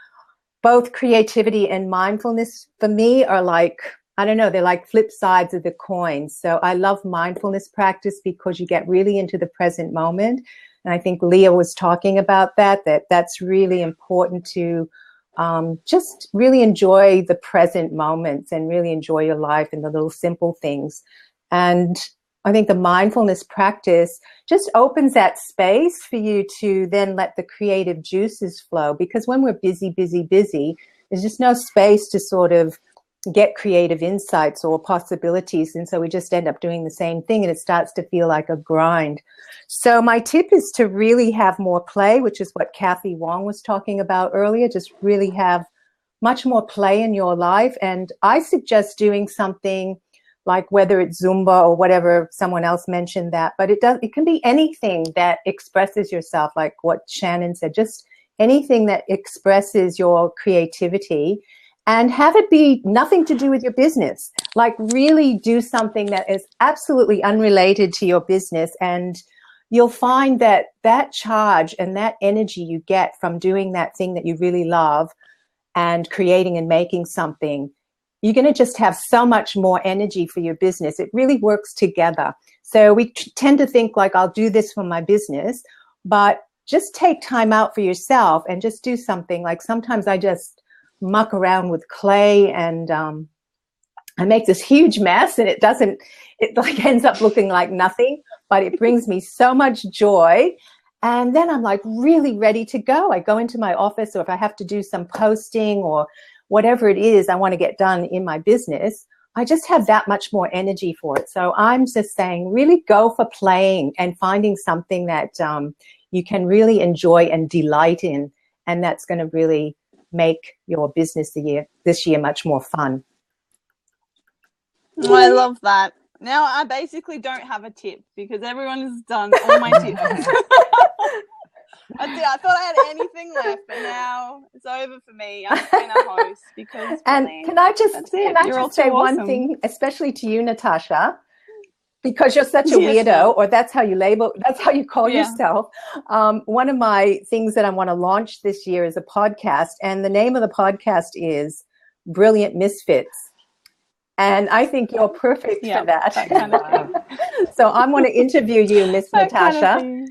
both creativity and mindfulness for me are like, I don't know, they're like flip sides of the coin. So I love mindfulness practice because you get really into the present moment. And I think Leah was talking about that's really important to just really enjoy the present moments and really enjoy your life and the little simple things. And I think the mindfulness practice just opens that space for you to then let the creative juices flow, because when we're busy, there's just no space to sort of get creative insights or possibilities. And so we just end up doing the same thing, and it starts to feel like a grind. So my tip is to really have more play, which is what Kathy Wong was talking about earlier. Just really have much more play in your life. And I suggest doing something like, whether it's Zumba or whatever, someone else mentioned that, but it can be anything that expresses yourself, like what Shannon said, just anything that expresses your creativity, and have it be nothing to do with your business. Like, really do something that is absolutely unrelated to your business, and you'll find that that charge and that energy you get from doing that thing that you really love and creating and making something, you're going to just have so much more energy for your business. It really works together. So we tend to think like, I'll do this for my business, but just take time out for yourself and just do something. Like, sometimes I just muck around with clay and I make this huge mess, and it like ends up looking like nothing, but it brings me so much joy. And then I'm like really ready to go. I go into my office, or if I have to do some posting or whatever it is I want to get done in my business, I just have that much more energy for it. So I'm just saying, really go for playing and finding something that you can really enjoy and delight in. And that's going to really make your business this year much more fun. Oh, I love that. Now I basically don't have a tip because everyone has done all my tips. I thought I had anything left, but now it's over for me. I'm just going to host because. And can I just say one thing, especially to you, Natasha, because you're such a weirdo, or that's how you call yourself. One of my things that I want to launch this year is a podcast, and the name of the podcast is Brilliant Misfits. And I think you're perfect for that. Kind of So I'm going to interview you, Miss Natasha. Kind of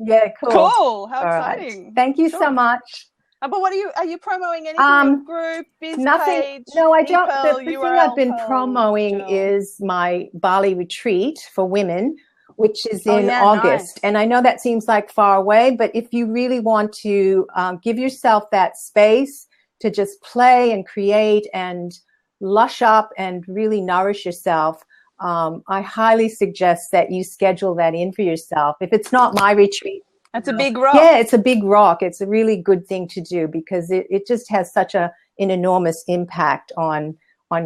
yeah, cool. Cool. How exciting. Right. Thank you so much. But what are you promoting anything? Group, biz nothing. Page, No, I don't. Pearl, The thing I've been promoting is my Bali retreat for women, which is in August. Nice. And I know that seems like far away, but if you really want to give yourself that space to just play and create and lush up and really nourish yourself, I highly suggest that you schedule that in for yourself. If it's not my retreat, that's a big rock. Yeah, it's a big rock. It's a really good thing to do because it just has such an enormous impact on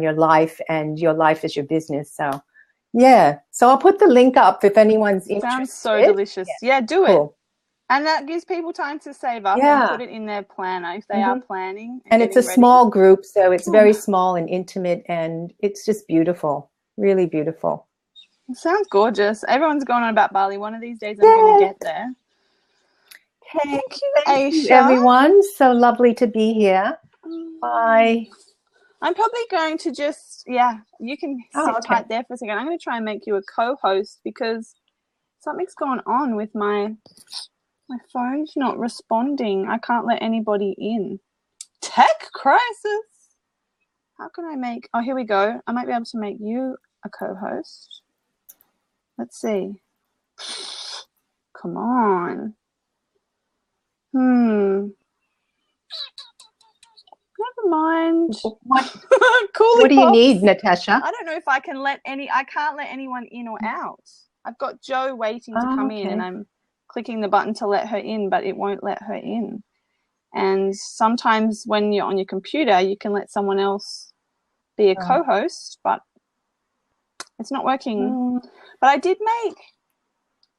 your life, and your life is your business. So, yeah. So I'll put the link up if anyone's interested. Sounds so delicious. Yeah, do cool. it. And that gives people time to save up and put it in their planner if they are planning. And it's a small group, so it's very small and intimate, and it's just beautiful. Really beautiful. It sounds gorgeous. Everyone's going on about Bali. One of these days I'm going to get there. Thank you, everyone. So lovely to be here. Bye. I'm probably going to just, you can sit tight there for a second. I'm going to try and make you a co-host because something's gone on with my phone's not responding. I can't let anybody in. Tech crisis. How can I make... Oh, here we go. I might be able to make you a co-host. Let's see. Come on. Never mind. What do you need, Natasha? I don't know if I can I can't let anyone in or out. I've got Jo waiting to come in, and I'm clicking the button to let her in, but it won't let her in. And sometimes when you're on your computer, you can let someone else be a co-host, but it's not working. But I did make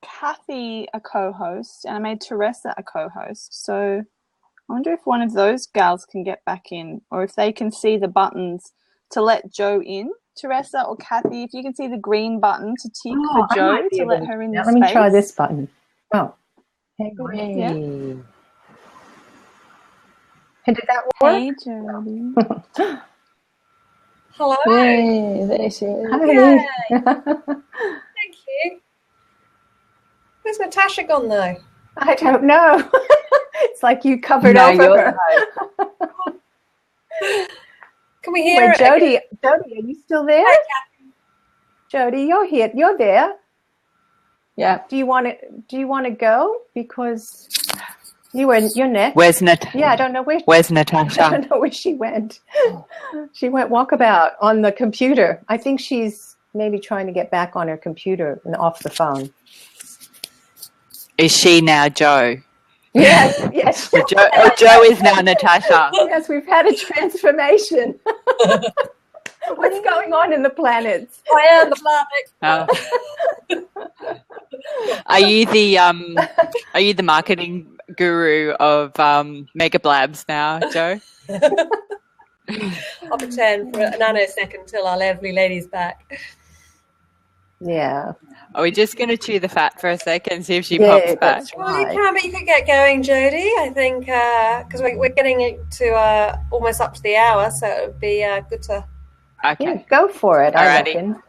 Kathy a co-host, and I made Teresa a co-host. So I wonder if one of those gals can get back in, or if they can see the buttons to let Jo in. Teresa or Kathy, if you can see the green button to tick for Jo to let her in the space. Let me try this button. Oh. Hey. Yeah. And did that work? Hey, Jody. Hello. Hey, there she is. Hi. Thank you. Where's Natasha gone though? I don't know. It's like you covered over her. Can we hear it? Jody, are you still there? Hi, Jody, you're here. You're there. Yeah. Do you want to go? Because you're next. Where's Natasha? Yeah, I don't know Where's Natasha? I don't know where she went. She went walkabout on the computer. I think she's maybe trying to get back on her computer and off the phone. Is she now Jo? Yes, yes. Jo is now Natasha. Yes, we've had a transformation. What's going on in the planets? I am the planet. Are you the marketing guru of Mega Blabs now, Jo? I'll pretend for a nanosecond till our lovely lady's back. Yeah. Are we just going to chew the fat for a second, see if she pops back? Well, you can, but you could get going, Jodie. I think because we're getting it to almost up to the hour, so it would be good to. Okay. Yeah, go for it. I Alrighty. reckon.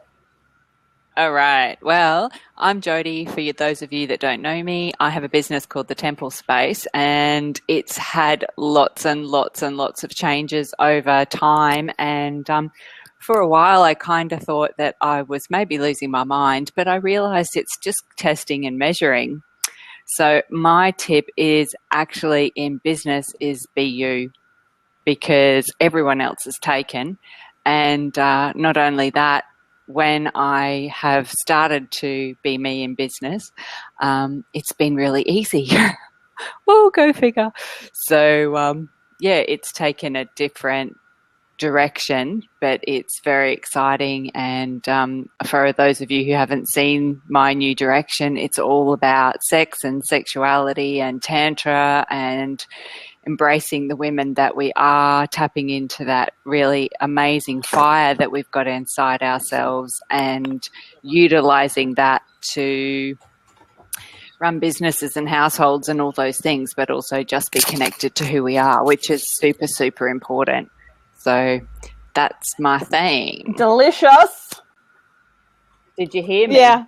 All right. Well, I'm Jodie. For those of you that don't know me, I have a business called The Temple Space, and it's had lots and lots and lots of changes over time. And for a while, I kind of thought that I was maybe losing my mind, but I realized it's just testing and measuring. So my tip is actually in business is be you, because everyone else is taken. And not only that, when I have started to be me in business, it's been really easy. Oh, go figure. So, it's taken a different direction, but it's very exciting. And for those of you who haven't seen my new direction, it's all about sex and sexuality and tantra and embracing the women that we are, tapping into that really amazing fire that we've got inside ourselves and utilizing that to run businesses and households and all those things, but also just be connected to who we are, which is super, super important. So that's my thing. Delicious. Did you hear me? Yeah.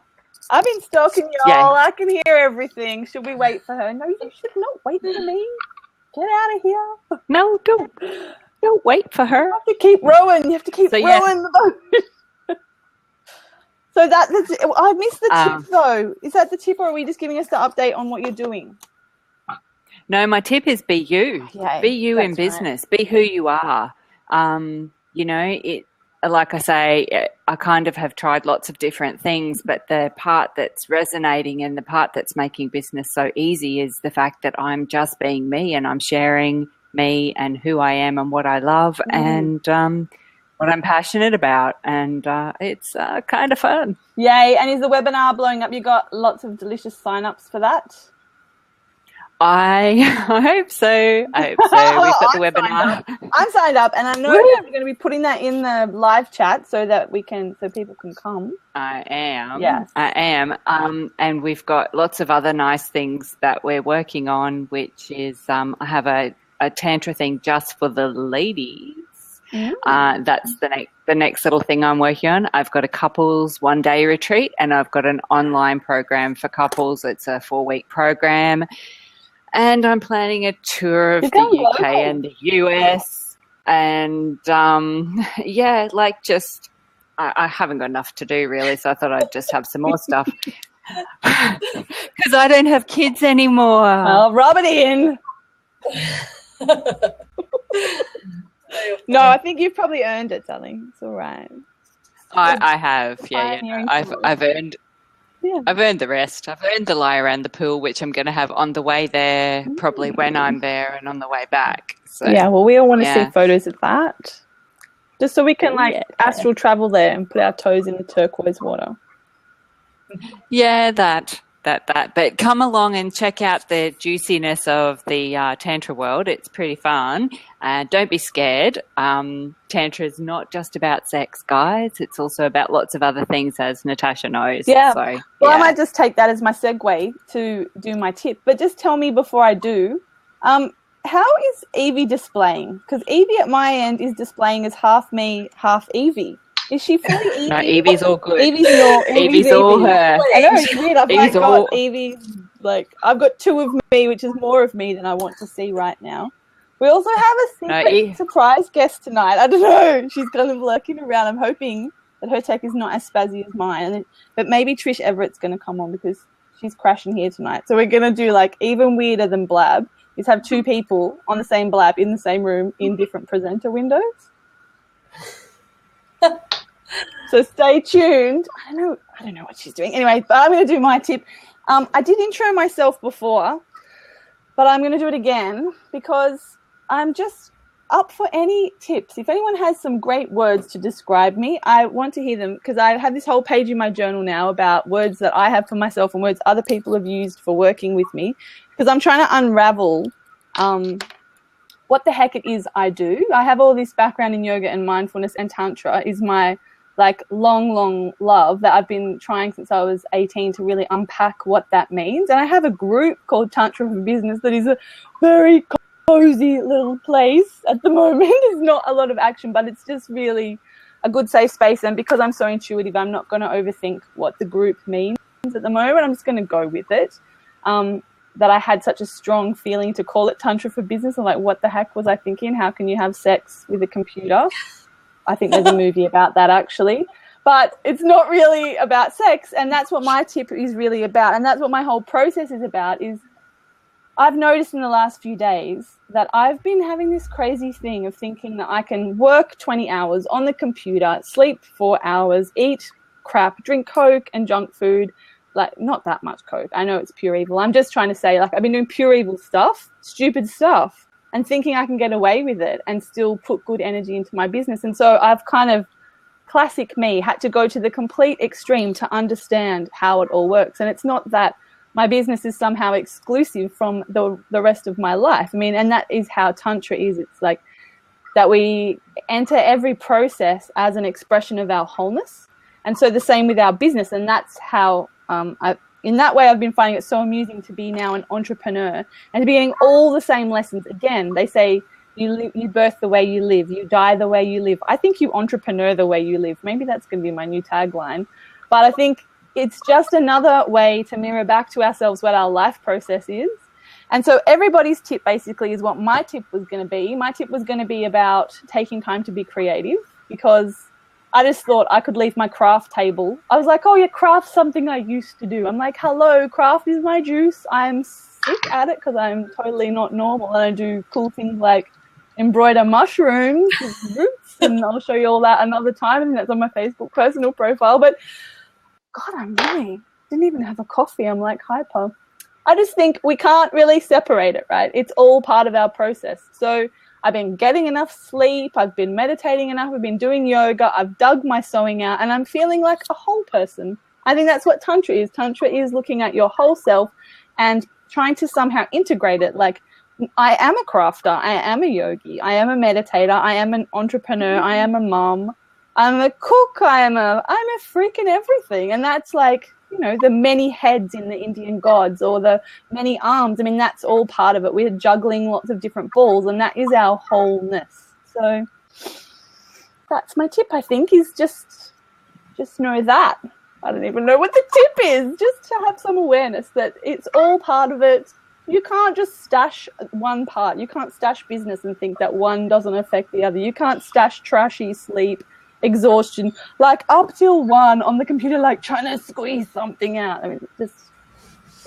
I've been stalking y'all. Yeah. I can hear everything. Should we wait for her? No, you should not wait for me. Get out of here. No, don't wait for her. You have to keep rowing. You have to keep rowing the boat. So that's I missed the tip though. Is that the tip, or are we just giving us the update on what you're doing? No, my tip is be you. Yay, be you in business. Right. Be who you are. Like I say, I kind of have tried lots of different things, but the part that's resonating and the part that's making business so easy is the fact that I'm just being me and I'm sharing me and who I am and what I love and what I'm passionate about. And it's kind of fun. Yay. And is the webinar blowing up? You got lots of delicious sign-ups for that? I hope so. We've got the webinar. I'm signed up, and I know that we're going to be putting that in the live chat so people can come. I am. Yes. I am. And we've got lots of other nice things that we're working on, which is I have a tantra thing just for the ladies. That's the next little thing I'm working on. I've got a couples 1-day retreat, and I've got an online program for couples. It's a 4-week program. And I'm planning a tour of the UK and the US. And, I haven't got enough to do, really, so I thought I'd just have some more stuff. Because I don't have kids anymore. Well, rub it in. No, I think you've probably earned it, darling. It's all right. I have, I've earned... Yeah. I've earned the rest. I've earned the lie around the pool, which I'm going to have on the way there, probably when I'm there, and on the way back. So, yeah, well, we all want to see photos of that, just so we can astral travel there and put our toes in the turquoise water. Yeah, that. But come along and check out the juiciness of the Tantra world. It's pretty fun. Don't be scared. Tantra is not just about sex, guys. It's also about lots of other things, as Natasha knows. Yeah. So, I might just take that as my segue to do my tip. But just tell me before I do, how is Evie displaying? Because Evie at my end is displaying as half me, half Evie. Is she fully Evie? No, Evie's all good. Evie's all her. I know, it's weird. I've got Evie, I've got 2 of me, which is more of me than I want to see right now. We also have a secret surprise guest tonight. I don't know. She's kind of lurking around. I'm hoping that her tech is not as spazzy as mine. But maybe Trish Everett's going to come on because she's crashing here tonight. So we're going to do even weirder than Blab is have 2 people on the same Blab in the same room in different presenter windows. So stay tuned. I don't know what she's doing. Anyway, but I'm going to do my tip. I did intro myself before, but I'm going to do it again because I'm just up for any tips. If anyone has some great words to describe me, I want to hear them, because I have this whole page in my journal now about words that I have for myself and words other people have used for working with me, because I'm trying to unravel what the heck it is I do. I have all this background in yoga and mindfulness, and Tantra is my long love that I've been trying since I was 18 to really unpack what that means. And I have a group called Tantra for Business that is a very cozy little place at the moment. There's not a lot of action, but it's just really a good safe space. And because I'm so intuitive, I'm not going to overthink what the group means at the moment. I'm just going to go with it. That I had such a strong feeling to call it Tantra for Business. I'm like, what the heck was I thinking? How can you have sex with a computer? I think there's a movie about that, actually. But it's not really about sex, and that's what my tip is really about, and that's what my whole process is about. Is I've noticed in the last few days that I've been having this crazy thing of thinking that I can work 20 hours on the computer, sleep 4 hours, eat crap, drink Coke and junk food, not that much Coke. I know it's pure evil. I'm just trying to say, I've been doing pure evil stuff, stupid stuff, and thinking I can get away with it and still put good energy into my business. And so I've kind of, classic me, had to go to the complete extreme to understand how it all works. And it's not that my business is somehow exclusive from the rest of my life. I mean, and that is how Tantra is. It's like that we enter every process as an expression of our wholeness. And so the same with our business. And that's how, in that way, I've been finding it so amusing to be now an entrepreneur and to be getting all the same lessons. Again, they say you birth the way you live, you die the way you live. I think you entrepreneur the way you live. Maybe that's going to be my new tagline. But I think it's just another way to mirror back to ourselves what our life process is. And so everybody's tip basically is what my tip was going to be. My tip was going to be about taking time to be creative, because I just thought I could leave my craft table. I was like, oh, yeah, craft's something I used to do. I'm like, hello, craft is my juice. I'm sick at it because I'm totally not normal. And I do cool things like embroider mushrooms with roots, and I'll show you all that another time. And that's on my Facebook personal profile. But God, I really didn't even have a coffee. I'm like hyper. I just think we can't really separate it, right? It's all part of our process. So I've been getting enough sleep. I've been meditating enough. I've been doing yoga. I've dug my sewing out, and I'm feeling like a whole person. I think that's what Tantra is. Tantra is looking at your whole self and trying to somehow integrate it. Like, I am a crafter. I am a yogi. I am a meditator. I am an entrepreneur. I am a mom. I'm a cook. I'm a freaking everything. And that's like, the many heads in the Indian gods, or the many arms. I mean, that's all part of it. We're juggling lots of different balls, and that is our wholeness. So that's my tip, I think, is just know that. I don't even know what the tip is. Just to have some awareness that it's all part of it. You can't just stash one part. You can't stash business and think that one doesn't affect the other. You can't stash trashy sleep, exhaustion, up till 1 on the computer, trying to squeeze something out. I mean, it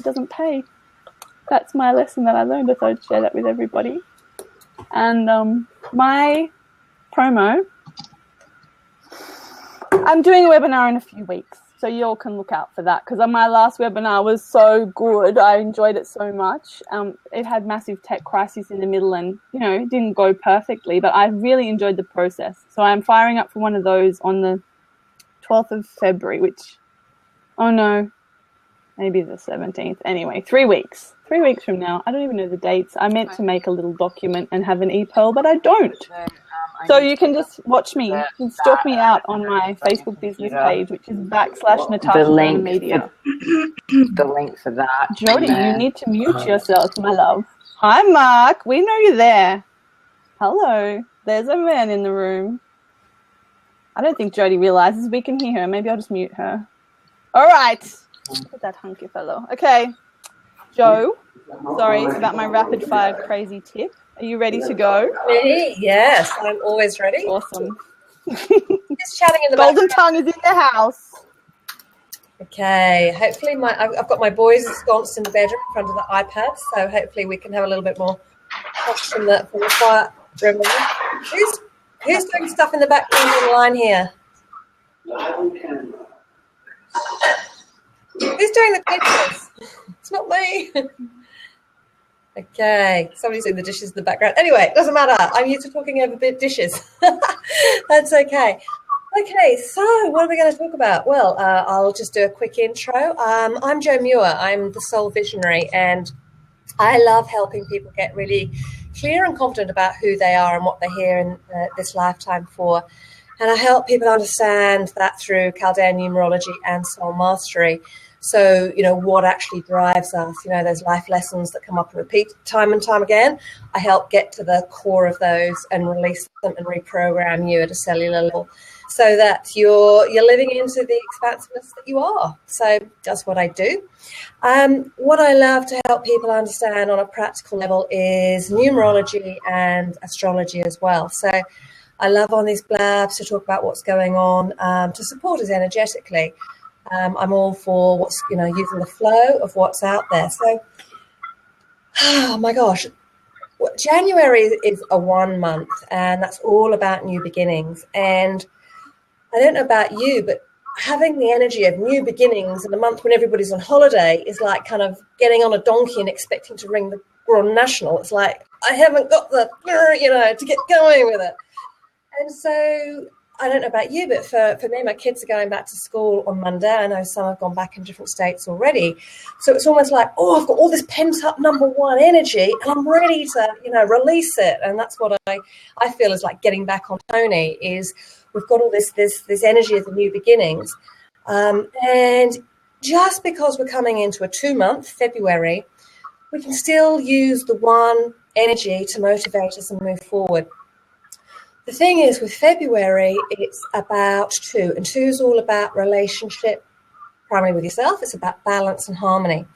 doesn't pay. That's my lesson that I learned. I thought I'd share that with everybody. And my promo, I'm doing a webinar in a few weeks, so you all can look out for that, because my last webinar was so good. I enjoyed it so much. It had massive tech crisis in the middle, and it didn't go perfectly, but I really enjoyed the process. So I'm firing up for one of those on the 12th of February, which, oh no, maybe the 17th. Anyway, 3 weeks. 3 weeks from now. I don't even know the dates. I meant to make a little document and have an e-pearl, but I don't. So you can just watch me. You can stalk me out on my Facebook business page, which is /Natasha Media. The link for that. Jody, you need to mute yourself, my love. Hi, Mark. We know you're there. Hello. There's a man in the room. I don't think Jody realizes we can hear her. Maybe I'll just mute her. All right. Look at that hunky fellow. Okay. Joe, sorry about my rapid fire crazy tip. Are you ready to go? Me? Yes, I'm always ready. Awesome. Just chatting in the Golden Tongue is in the house. Okay, hopefully I've got my boys ensconced in the bedroom in front of the iPad, so hopefully we can have a little bit more talk from the quiet room. Who's doing stuff in the background online here? Who's doing the pictures? It's not me. Okay, somebody's doing the dishes in the background. Anyway, it doesn't matter. I'm used to talking over dishes. That's okay. Okay, so what are we going to talk about? Well, I'll just do a quick intro. I'm Jo Muir. I'm the Soul Visionary, and I love helping people get really clear and confident about who they are and what they're here in this lifetime for. And I help people understand that through Chaldean numerology and soul mastery. So, what actually drives us, those life lessons that come up and repeat time and time again. I help get to the core of those and release them and reprogram you at a cellular level so that you're living into the expansiveness that you are. So that's what I do. What I love to help people understand on a practical level is numerology and astrology as well. So I love on these blabs to talk about what's going on to support us energetically. I'm all for what's, using the flow of what's out there. So, oh my gosh, January is a 1 month, and that's all about new beginnings. And I don't know about you, but having the energy of new beginnings in a month when everybody's on holiday is like kind of getting on a donkey and expecting to ring the Grand National. It's like, I haven't got the, to get going with it. And so I don't know about you, but for me, my kids are going back to school on Monday. I know some have gone back in different states already. So it's almost like, I've got all this pent-up number one energy, and I'm ready to, release it. And that's what I feel is like getting back on Tony, is we've got all this energy of the new beginnings. And just because we're coming into a 2-month, February, we can still use the one energy to motivate us and move forward. The thing is, with February, it's about 2, and 2 is all about relationship, primarily with yourself. It's about balance and harmony.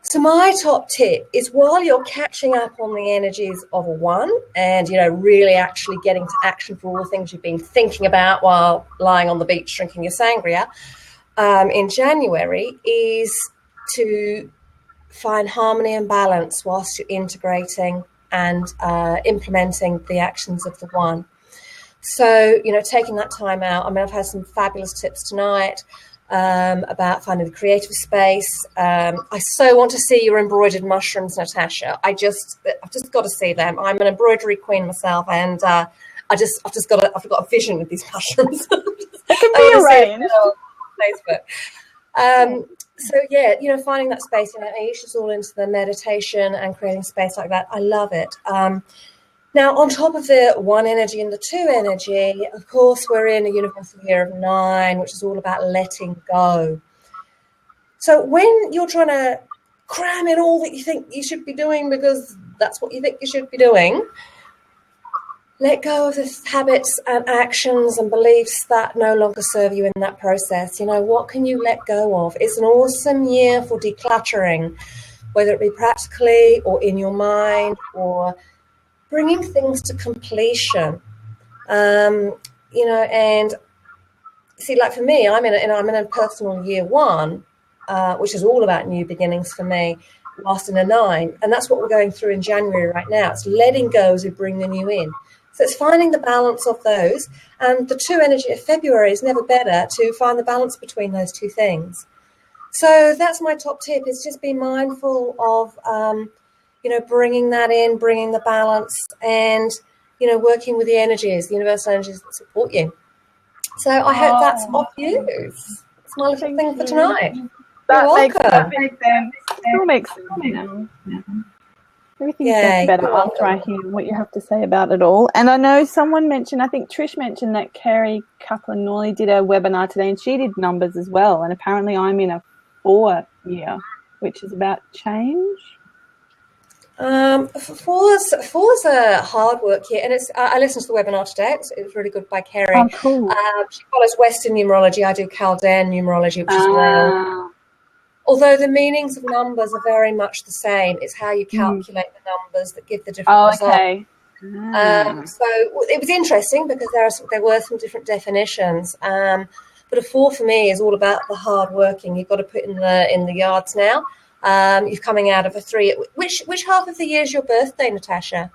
So my top tip is, while you're catching up on the energies of a 1 and, really actually getting to action for all the things you've been thinking about while lying on the beach drinking your sangria, in January, is to find harmony and balance whilst you're integrating and implementing the actions of the 1. So, taking that time out. I mean, I've had some fabulous tips tonight about finding the creative space. I so want to see your embroidered mushrooms, Natasha. I've just got to see them. I'm an embroidery queen myself, and I've got a vision of these mushrooms. It can be arranged. On Facebook. So yeah, finding that space, Aisha's all into the meditation and creating space like that. I love it. Now, on top of the 1 energy and the 2 energy, of course, we're in a universal year of 9, which is all about letting go. So when you're trying to cram in all that you think you should be doing because that's what you think you should be doing, let go of the habits and actions and beliefs that no longer serve you in that process. What can you let go of? It's an awesome year for decluttering, whether it be practically or in your mind, or bringing things to completion. And see, like for me, I'm in a personal year 1, which is all about new beginnings for me, whilst in a 9. And that's what we're going through in January right now. It's letting go as we bring the new in. So it's finding the balance of those. And the 2 energy of February is never better to find the balance between those 2 things. So that's my top tip, is just be mindful of, bringing that in, bringing the balance, and, working with the energies, the universal energies that support you. So I hope that's of use. It's my little thing for tonight. That makes perfect sense. Still makes sense. Everything gets better after I hear what you have to say about it all. And I know someone mentioned, I think Trish mentioned, that Kerry Kaplan-Norley did a webinar today, and she did numbers as well. And apparently I'm in a 4 year, which is about change. Four's a hard work here, and I listened to the webinar today. It was really good by Kerry. Oh, cool. She follows Western numerology. I do Chaldean numerology, which is Wales. Although the meanings of numbers are very much the same, it's how you calculate the numbers that give the different results. Okay. So it was interesting because there were some different definitions. But a 4 for me is all about the hard working. You've got to put in the yards now. You're coming out of a 3. Which half of the year is your birthday, Natasha?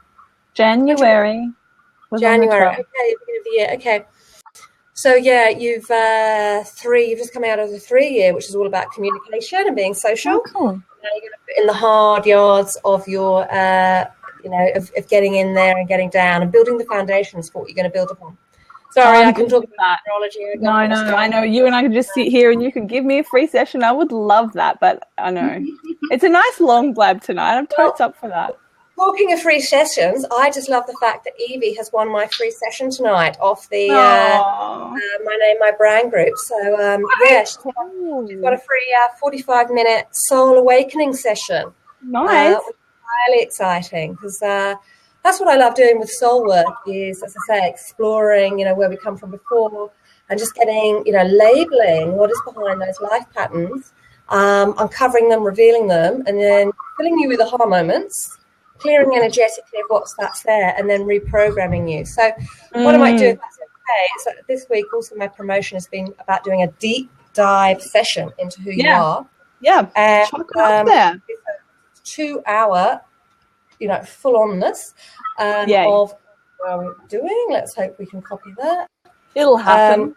January. January. Okay, beginning of the year. Okay. So yeah, you've 3. You've just come out of the 3 year, which is all about communication and being social. Oh, cool. Now you're going to in the hard yards of your, of getting in there and getting down and building the foundations for what you're going to build upon. Sorry, I can talk about astrology. No, I know. You and I could just sit here and you could give me a free session. I would love that, but I know. It's a nice long blab tonight. I'm totes up for that. Talking of free sessions, I just love the fact that Evie has won my free session tonight off the My Name, My Brand group. So, she's got a free 45-minute soul awakening session. Nice. Which is highly exciting because that's what I love doing with soul work is, as I say, exploring, where we come from before and just getting, labeling what is behind those life patterns, uncovering them, revealing them, and then filling you with aha moments, clearing energetically of that's there, and then reprogramming you. So what I might do, if that's okay, so this week also my promotion has been about doing a deep dive session into who you are. Yeah, and there. It's a 2-hour, full-onness of what are we doing. Let's hope we can copy that. It'll happen.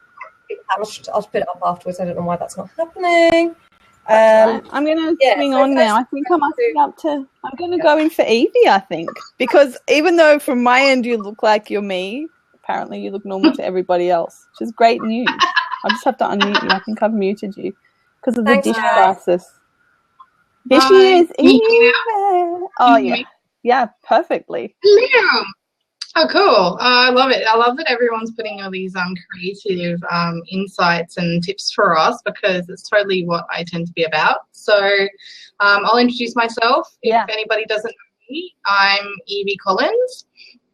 I'll put it up afterwards. I don't know why that's not happening. I'm going to swing on now. I think I must be up to... I'm going to go in for Evie, I think. Because even though from my end you look like you're me, apparently you look normal to everybody else, which is great news. I just have to unmute you. I think I've muted you because of the dish crisis. Here she is. Evie. Oh, yeah. Yeah, perfectly. Hello. Oh, cool. I love it. I love that everyone's putting all these creative insights and tips for us because it's totally what I tend to be about. So I'll introduce myself. If anybody doesn't know me, I'm Evie Collins,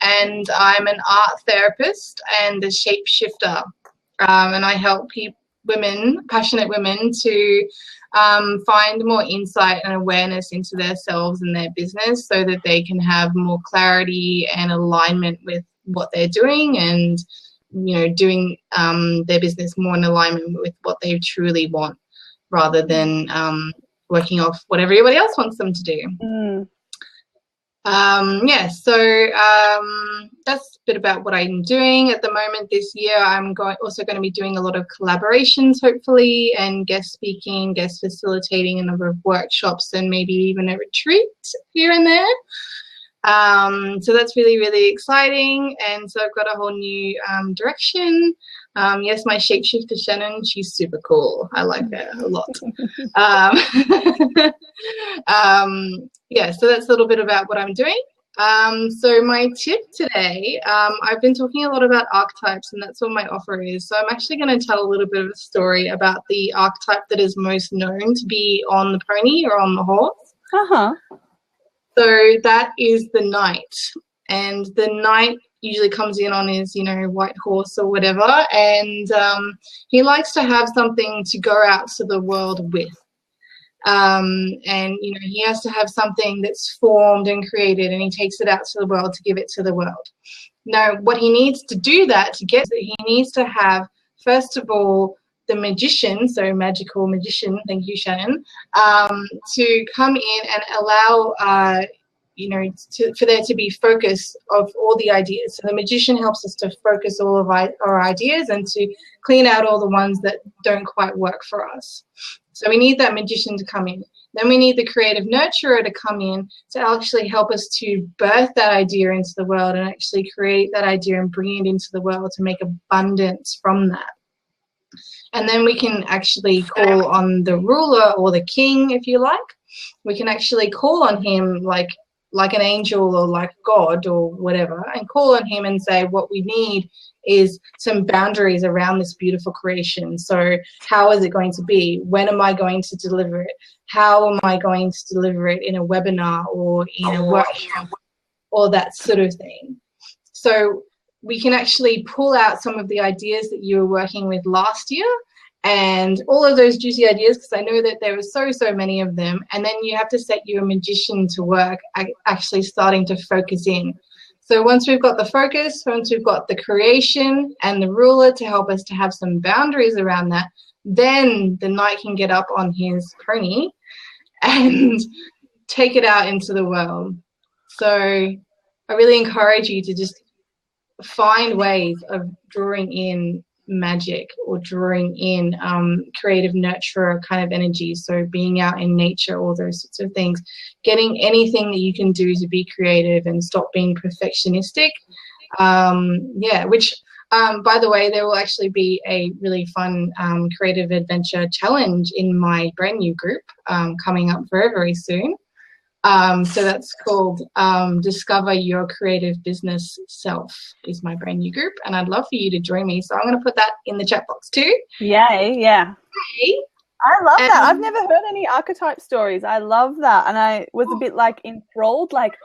and I'm an art therapist and a shapeshifter. And I help passionate women to find more insight and awareness into themselves and their business so that they can have more clarity and alignment with what they're doing and, doing their business more in alignment with what they truly want rather than working off what everybody else wants them to do. So that's a bit about what I'm doing at the moment. This year I'm also going to be doing a lot of collaborations, hopefully, and guest speaking, guest facilitating a number of workshops and maybe even a retreat here and there. So that's really, really exciting. And so I've got a whole new direction. Yes, my shapeshifter Shannon, she's super cool. I like her a lot. So that's a little bit about what I'm doing. So my tip today, I've been talking a lot about archetypes, and that's what my offer is. So I'm actually going to tell a little bit of a story about the archetype that is most known to be on the pony or on the horse. So that is the knight. And the knight usually comes in on his, white horse or whatever. And he likes to have something to go out to the world with. He has to have something that's formed and created, and he takes it out to the world to give it to the world. Now, what he needs to do that, he needs to have, first of all, the magician, so magical magician, thank you, Shannon, to come in and allow, for there to be focus of all the ideas. So the magician helps us to focus all of our ideas and to clean out all the ones that don't quite work for us. So we need that magician to come in. Then we need the creative nurturer to come in to actually help us to birth that idea into the world and actually create that idea and bring it into the world to make abundance from that. And then we can actually call on the ruler or the king, if you like. We can actually call on him like an angel or like God or whatever, and call on him and say what we need is some boundaries around this beautiful creation. So how is it going to be? When am I going to deliver it? How am I going to deliver it in a webinar or in a workshop or that sort of thing? So we can actually pull out some of the ideas that you were working with last year and all of those juicy ideas, because I know that there were so many of them. And then you have to set your magician to work, actually starting to focus in. So once we've got the focus, once we've got the creation and the ruler to help us to have some boundaries around that, then the knight can get up on his pony and take it out into the world. So I really encourage you to just find ways of drawing in magic or drawing in creative nurturer kind of energy. So being out in nature, all those sorts of things, getting anything that you can do to be creative and stop being perfectionistic. Which by the way, there will actually be a really fun creative adventure challenge in my brand new group coming up very, very soon. So that's called Discover Your Creative Business Self is my brand new group, and I'd love for you to join me. So I'm going to put that in the chat box too. Yay, yeah. Yay. I love that. I've never heard any archetype stories. I love that. And I was a bit like enthralled, like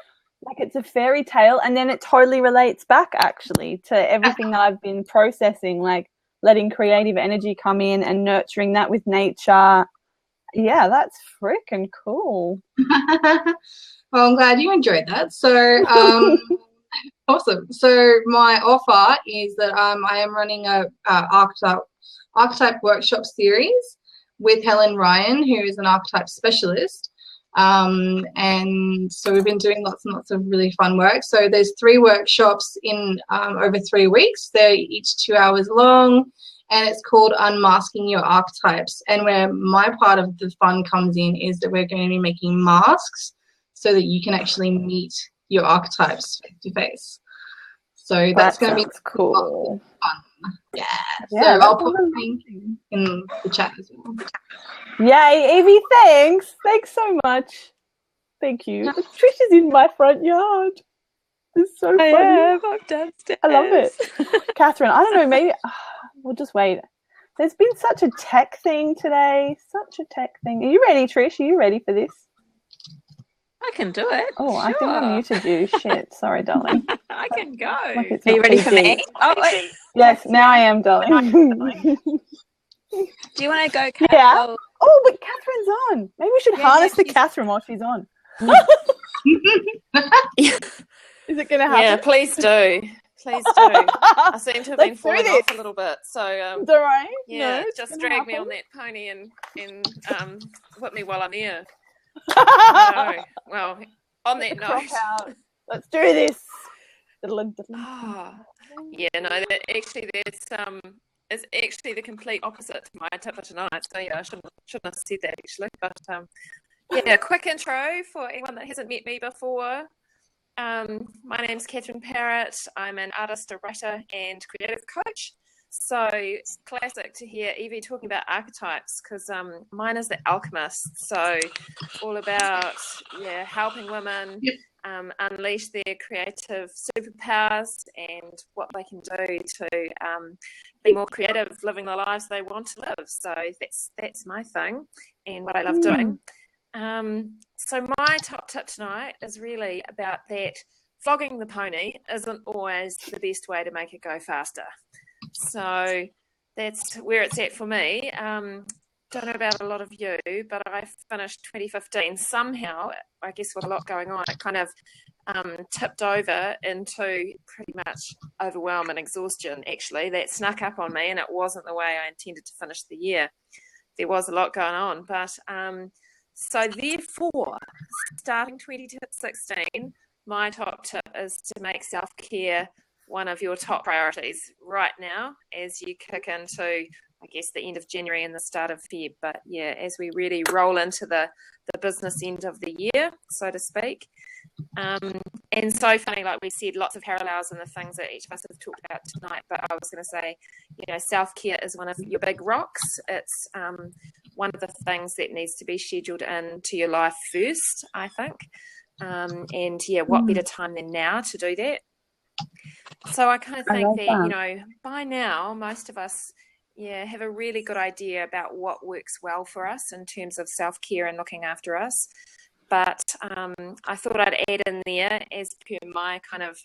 it's a fairy tale, and then it totally relates back actually to everything that I've been processing, like letting creative energy come in and nurturing that with nature. Yeah, that's freaking cool. Well, I'm glad you enjoyed that. So awesome. So my offer is that I am running a archetype workshop series with Helen Ryan, who is an archetype specialist. And so we've been doing lots and lots of really fun work. So there's 3 workshops in over 3 weeks. They're each 2 hours long. And it's called Unmasking Your Archetypes. And where my part of the fun comes in is that we're going to be making masks so that you can actually meet your archetypes face to face. So that's going to be cool. Fun. Yeah. Yeah, so I'll put the link in the chat as well. Yay, Evie, thanks. Thanks so much. Thank you. Trish is in my front yard. It's so funny. I'm downstairs. I love it. Catherine, I don't know, maybe we'll just wait. There's been such a tech thing today. Such a tech thing. Are you ready, Trish? Are you ready for this? I can do it. Oh, sure. I think I muted you. Shit. Sorry, darling. I can go. Like Are you ready for me? Oh, wait. Yes, now I am, darling. Do you want to go, Kat? Yeah. Oh, but Catherine's on. Maybe we should harness the Catherine while she's on. Is it going to happen? Yeah, please do. Please do. I seem to have been falling off a little bit. So, right? Yeah, no, just drag me on that pony and whip me while I'm here. No. Well, on that note. Let's do this. Yeah, no, it's actually the complete opposite to my tip for tonight. So, yeah, I shouldn't have said that actually. But, yeah, quick intro for anyone that hasn't met me before. My name's Catherine Parrott. I'm an artist, a writer, and creative coach. So it's classic to hear Evie talking about archetypes because mine is the alchemist. So all about helping women unleash their creative superpowers and what they can do to be more creative, living the lives they want to live. So that's my thing and what I love doing. So my top tip tonight is really about that flogging the pony isn't always the best way to make it go faster. So that's where it's at for me. Don't know about a lot of you, but I finished 2015 somehow, I guess with a lot going on, it kind of tipped over into pretty much overwhelm and exhaustion, actually. That snuck up on me, and it wasn't the way I intended to finish the year. There was a lot going on, but so therefore, starting 2016, my top tip is to make self-care one of your top priorities right now as you kick into, I guess, the end of January and the start of Feb. But yeah, as we really roll into the business end of the year, so to speak. And so funny, like we said, lots of parallels in the things that each of us have talked about tonight. But I was going to say, self-care is one of your big rocks. It's one of the things that needs to be scheduled into your life first, I think. And yeah, what better time than now to do that? So I kind of think that, by now, most of us, have a really good idea about what works well for us in terms of self-care and looking after us. But I thought I'd add in there, as per my kind of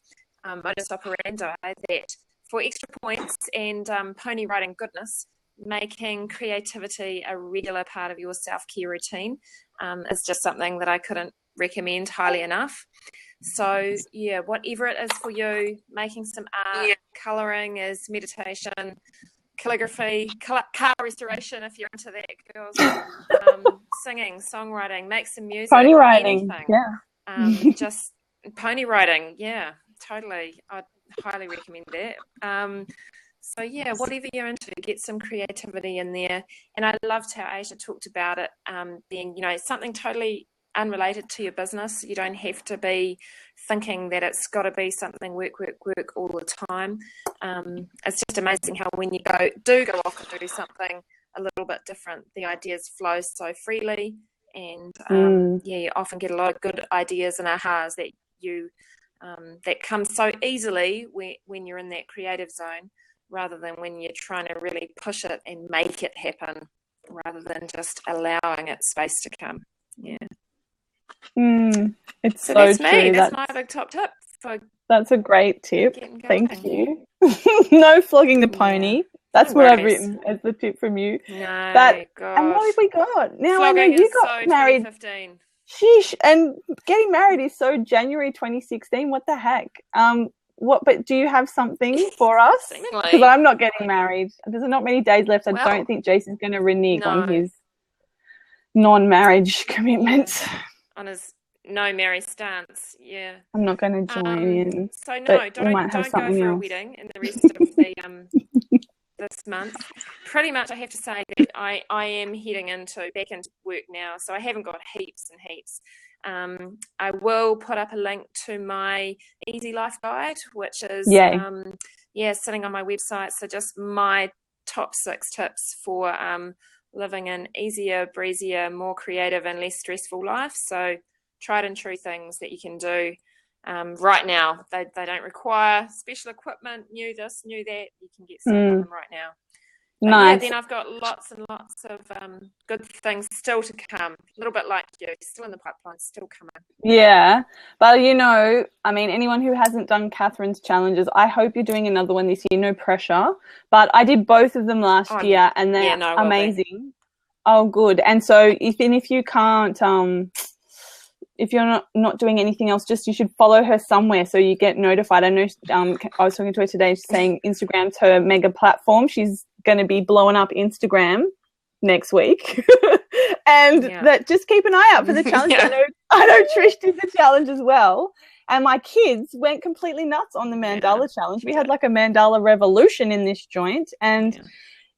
modus operandi, that for extra points and pony riding goodness, making creativity a regular part of your self-care routine is just something that I couldn't recommend highly enough. So yeah, whatever it is for you, making some art, colouring is meditation, calligraphy, car restoration if you're into that, girls, singing, songwriting, make some music, pony riding, anything. Just pony riding, yeah, totally. I'd highly recommend that. So yeah, whatever you're into, get some creativity in there. And I loved how Asia talked about it being, you know, something totally unrelated to your business. You don't have to be thinking that it's got to be something work all the time. It's just amazing how when you do go off and do something a little bit different, the ideas flow so freely, and you often get a lot of good ideas and ahas that you that come so easily when you're in that creative zone, rather than when you're trying to really push it and make it happen, rather than just allowing it space to come. Yeah. It's so that's true. me. That's my big top tip. That's a great tip. Thank you. No flogging the pony. That's what I've written as the tip from you. No, and what have we got? Now I know flogging you got so married. 2015. Sheesh, and getting married is so January 2016. What the heck? But do you have something for us? Because I'm not getting married. There's not many days left. I don't think Jason's going to renege on his non-marriage commitments. On his no marry stance, yeah. I'm not going to join in. So no, don't go for a wedding in the rest of the this month. Pretty much, I have to say that I am heading back into work now, so I haven't got heaps and heaps. I will put up a link to my Easy Life Guide, which is sitting on my website. So just my top 6 tips for living an easier, breezier, more creative and less stressful life. So tried and true things that you can do right now. They don't require special equipment, new this, new that. You can get some of them right now. Nice. Yeah, then I've got lots and lots of good things still to come. A little bit like you, still in the pipeline, still coming. Yeah, but I mean, anyone who hasn't done Catherine's challenges, I hope you're doing another one this year. No pressure, but I did both of them last year, and they're amazing. Oh, good. And so, if you can't, if you're not doing anything else, you should follow her somewhere so you get notified. I know I was talking to her today saying Instagram's her mega platform. She's going to be blowing up Instagram next week. And that just keep an eye out for the challenge. I know Trish did the challenge as well. And my kids went completely nuts on the mandala challenge. We had like a mandala revolution in this joint. And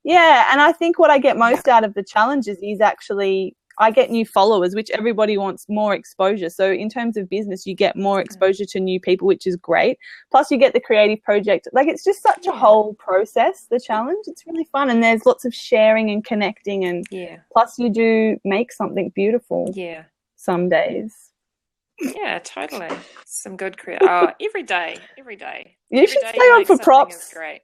and I think what I get most out of the challenges is actually I get new followers, which everybody wants more exposure. So in terms of business, you get more exposure to new people, which is great. Plus you get the creative project. Like it's just such a whole process, the challenge. It's really fun. And there's lots of sharing and connecting. And plus you do make something beautiful some days. Yeah, totally. Some good every day. You should stay on for props. Great.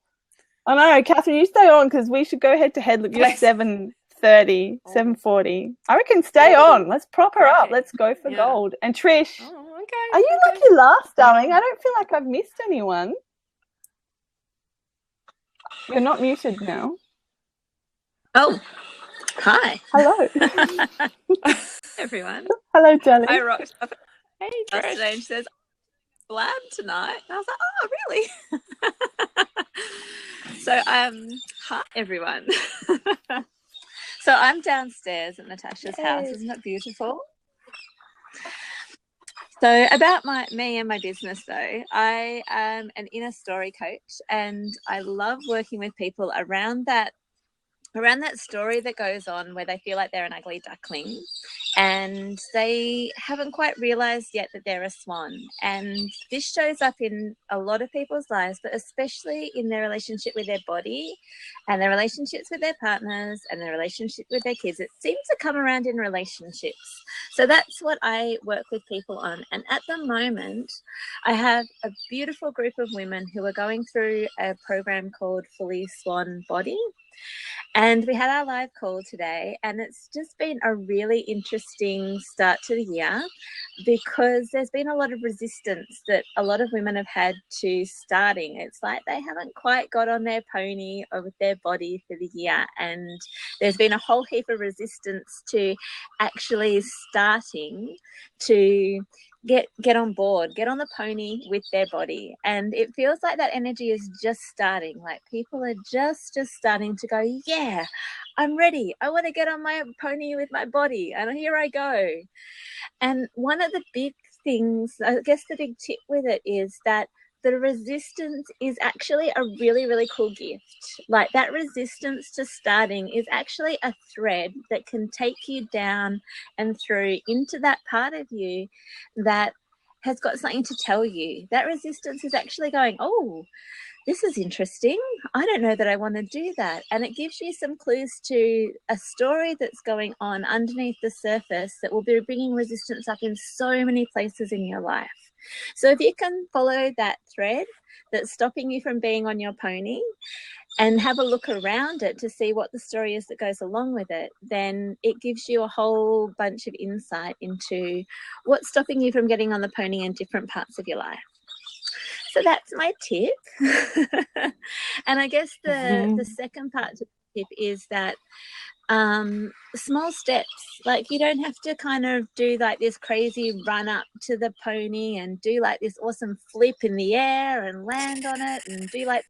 I know, Catherine, you stay on because we should go head to head. Look, you're 7:30, 7:40. I reckon stay on. Let's prop her up. Let's go for gold. And Trish, are you lucky last, darling? I don't feel like I've missed anyone. You're not muted now. Oh, hi. Hello. Everyone. Hello, darling. I rocked up yesterday and she says, blab tonight. And I was like, oh, really? So, hi, everyone. So I'm downstairs at Natasha's house. Isn't it beautiful? So about me and my business, though, I am an inner story coach, and I love working with people around that story that goes on where they feel like they're an ugly duckling and they haven't quite realized yet that they're a swan. And this shows up in a lot of people's lives, but especially in their relationship with their body and their relationships with their partners and their relationship with their kids. It seems to come around in relationships. So that's what I work with people on. And at the moment, I have a beautiful group of women who are going through a program called Fully Swan Body. And we had our live call today, and it's just been a really interesting start to the year because there's been a lot of resistance that a lot of women have had to starting. It's like they haven't quite got on their pony or with their body for the year, and there's been a whole heap of resistance to actually starting to get on board, get on the pony with their body. And it feels like that energy is just starting. Like people are just starting to go, yeah, I'm ready. I want to get on my pony with my body. And here I go. And one of the big things, I guess the big tip with it is that the resistance is actually a really, really cool gift. Like that resistance to starting is actually a thread that can take you down and through into that part of you that has got something to tell you. That resistance is actually going, oh, this is interesting. I don't know that I want to do that. And it gives you some clues to a story that's going on underneath the surface that will be bringing resistance up in so many places in your life. So if you can follow that thread that's stopping you from being on your pony and have a look around it to see what the story is that goes along with it, then it gives you a whole bunch of insight into what's stopping you from getting on the pony in different parts of your life. So that's my tip. And I guess the second part to the tip is that small steps. Like you don't have to kind of do like this crazy run up to the pony and do like this awesome flip in the air and land on it and do like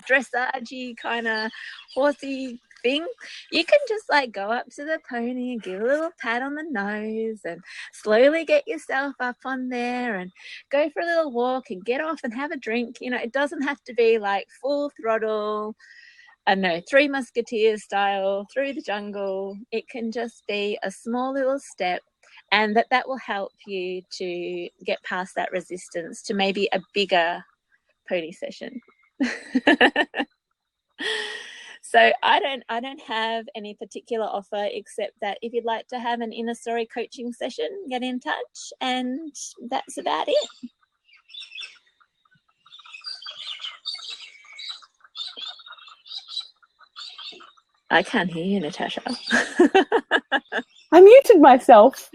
dressage kind of horsey thing. You can just like go up to the pony and give a little pat on the nose and slowly get yourself up on there and go for a little walk and get off and have a drink. You know, it doesn't have to be like full throttle, I don't know, Three Musketeers style through the jungle. It can just be a small little step, and that will help you to get past that resistance to maybe a bigger pony session. So I don't have any particular offer except that if you'd like to have an inner story coaching session, get in touch, and that's about it. I can't hear you, Natasha. I muted myself.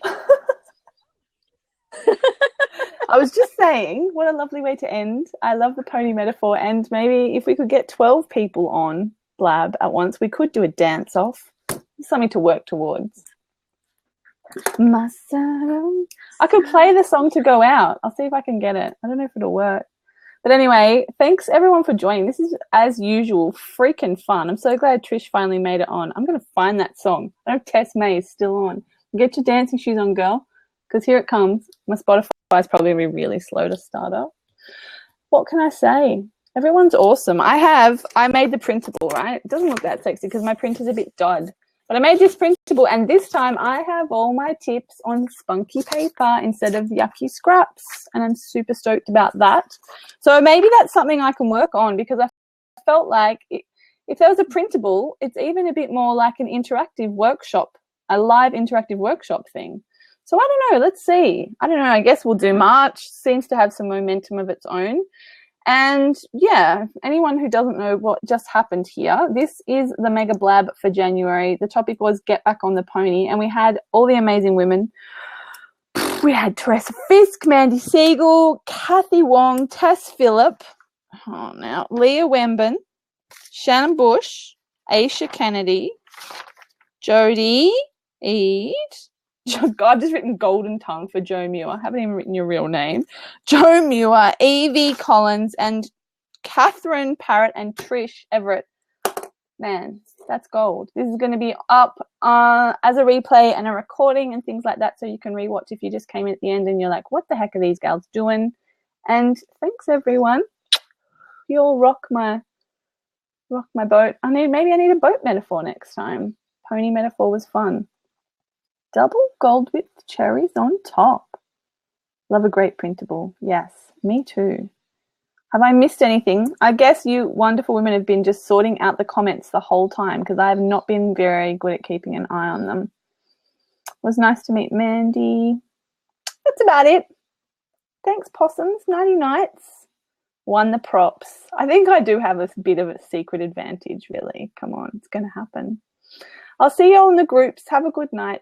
I was just saying, what a lovely way to end. I love the pony metaphor, and maybe if we could get 12 people on Blab at once, we could do a dance-off. Something to work towards. I could play the song to go out. I'll see if I can get it. I don't know if it'll work. But anyway, thanks everyone for joining. This is, as usual, freaking fun. I'm so glad Trish finally made it on. I'm going to find that song. I know Tess May is still on. Get your dancing shoes on, girl, because here it comes. My Spotify is probably going to be really slow to start up. What can I say? Everyone's awesome. I made the printable, right? It doesn't look that sexy because my printer's a bit dud. But I made this printable, and this time I have all my tips on spunky paper instead of yucky scraps, and I'm super stoked about that. So maybe that's something I can work on, because I felt like if there was a printable, it's even a bit more like an interactive workshop, a live interactive workshop thing. So I don't know. Let's see. I don't know. I guess we'll do March. Seems to have some momentum of its own. And yeah, anyone who doesn't know what just happened here, this is the Mega Blab for January. The topic was get back on the pony, and we had all the amazing women. We had Teresa Fisk, Mandy Siegel, Kathy Wong, Tess Phillip, Leah Wemben, Shannon Bush, Aisha Kennedy, Jodie Eade. God, I've just written Golden Tongue for Joe Muir. I haven't even written your real name. Joe Muir, Evie Collins, and Catherine Parrott and Trish Everett. Man, that's gold. This is going to be up as a replay and a recording and things like that, so you can rewatch if you just came in at the end and you're like, what the heck are these gals doing? And thanks, everyone. You all rock my boat. Maybe I need a boat metaphor next time. Pony metaphor was fun. Double gold with cherries on top. Love a great printable. Yes, me too. Have I missed anything? I guess you wonderful women have been just sorting out the comments the whole time, because I have not been very good at keeping an eye on them. It was nice to meet Mandy. That's about it. Thanks, possums. Nighty nights. Won the props. I think I do have a bit of a secret advantage, really. Come on, it's going to happen. I'll see you all in the groups. Have a good night.